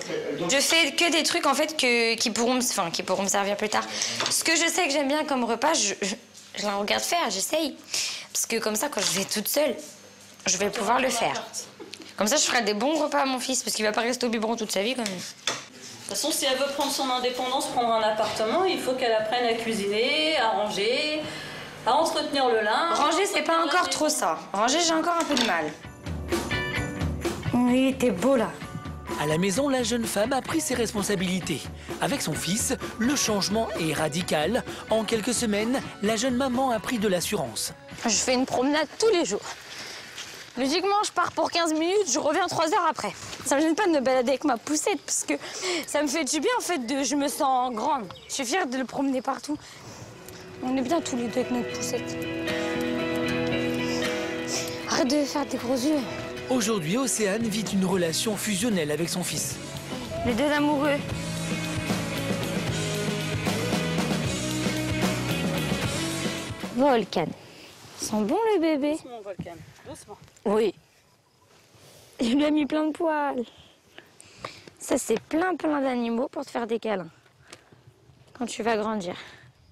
Je fais que des trucs, en fait, qui pourront me servir plus tard. Ce que je sais que j'aime bien comme repas, je la regarde faire, j'essaye. Parce que comme ça, quand je vais toute seule, je vais pouvoir le faire. Comme ça, je ferai des bons repas à mon fils, parce qu'il va pas rester au biberon toute sa vie, quand même. De toute façon, si elle veut prendre son indépendance, prendre un appartement, il faut qu'elle apprenne à cuisiner, à ranger, à entretenir le linge. Ranger, c'est pas encore trop ça. Ranger, j'ai encore un peu de mal. Oui, t'es beau, là. À la maison, la jeune femme a pris ses responsabilités. Avec son fils, le changement est radical. En quelques semaines, la jeune maman a pris de l'assurance. Je fais une promenade tous les jours. Logiquement, je pars pour 15 minutes, je reviens 3 heures après. Ça me gêne pas de me balader avec ma poussette, parce que ça me fait du bien, en fait, je me sens grande. Je suis fière de le promener partout. On est bien tous les deux avec notre poussette. Arrête de faire des gros yeux. Aujourd'hui, Océane vit une relation fusionnelle avec son fils. Les deux amoureux. Volcan. Ils sont bons, les bébés. Doucement, Volcan. Doucement. Oui. Il lui a mis plein de poils. Ça, c'est plein d'animaux pour te faire des câlins. Quand tu vas grandir.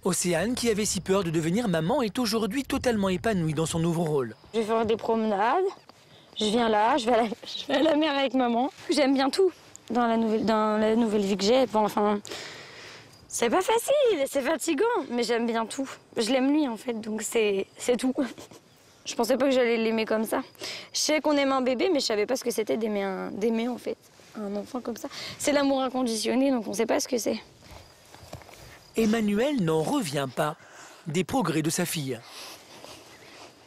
Océane, qui avait si peur de devenir maman, est aujourd'hui totalement épanouie dans son nouveau rôle. Je vais faire des promenades. Je viens là, je vais à la mer avec maman. J'aime bien tout dans la nouvelle vie que j'ai. Bon, enfin, c'est pas facile, c'est fatigant, mais j'aime bien tout. Je l'aime lui, en fait, donc c'est tout. Je pensais pas que j'allais l'aimer comme ça. Je sais qu'on aime un bébé, mais je savais pas ce que c'était d'aimer, en fait, un enfant comme ça. C'est l'amour inconditionné, donc on sait pas ce que c'est. Emmanuel n'en revient pas des progrès de sa fille.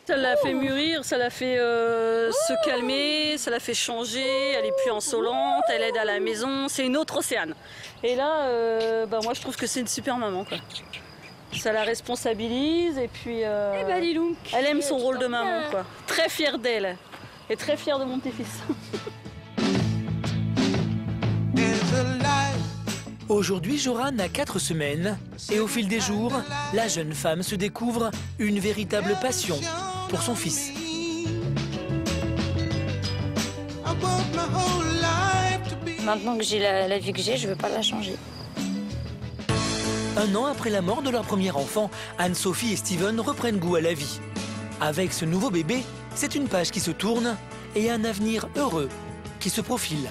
Ça l'a fait mûrir, ça l'a fait se calmer, ça l'a fait changer, elle est plus insolente, elle aide à la maison, c'est une autre Océane. Et là, moi je trouve que c'est une super maman, quoi. Ça la responsabilise et puis elle aime son rôle de maman, quoi. Très fière d'elle et très fière de mon petit-fils. Aujourd'hui, Joran a 4 semaines et au fil des jours, la jeune femme se découvre une véritable passion pour son fils. Maintenant que j'ai la vie que j'ai, je veux pas la changer. 1 an après la mort de leur premier enfant, Anne-Sophie et Steven reprennent goût à la vie. Avec ce nouveau bébé, c'est une page qui se tourne et un avenir heureux qui se profile.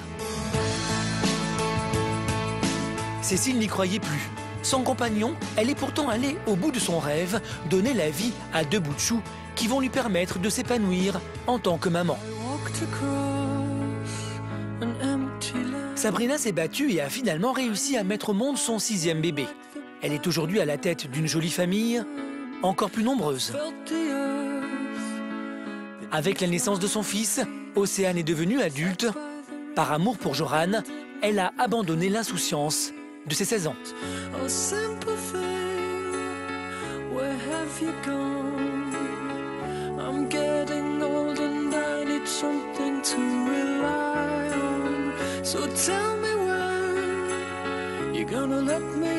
Cécile n'y croyait plus. Sans compagnon, elle est pourtant allée au bout de son rêve, donner la vie à 2 bouts de chou qui vont lui permettre de s'épanouir en tant que maman. Sabrina s'est battue et a finalement réussi à mettre au monde son 6e bébé. Elle est aujourd'hui à la tête d'une jolie famille, encore plus nombreuse. Avec la naissance de son fils, Océane est devenue adulte. Par amour pour Joran, elle a abandonné l'insouciance de ses 16 ans. So tell me when you're gonna let me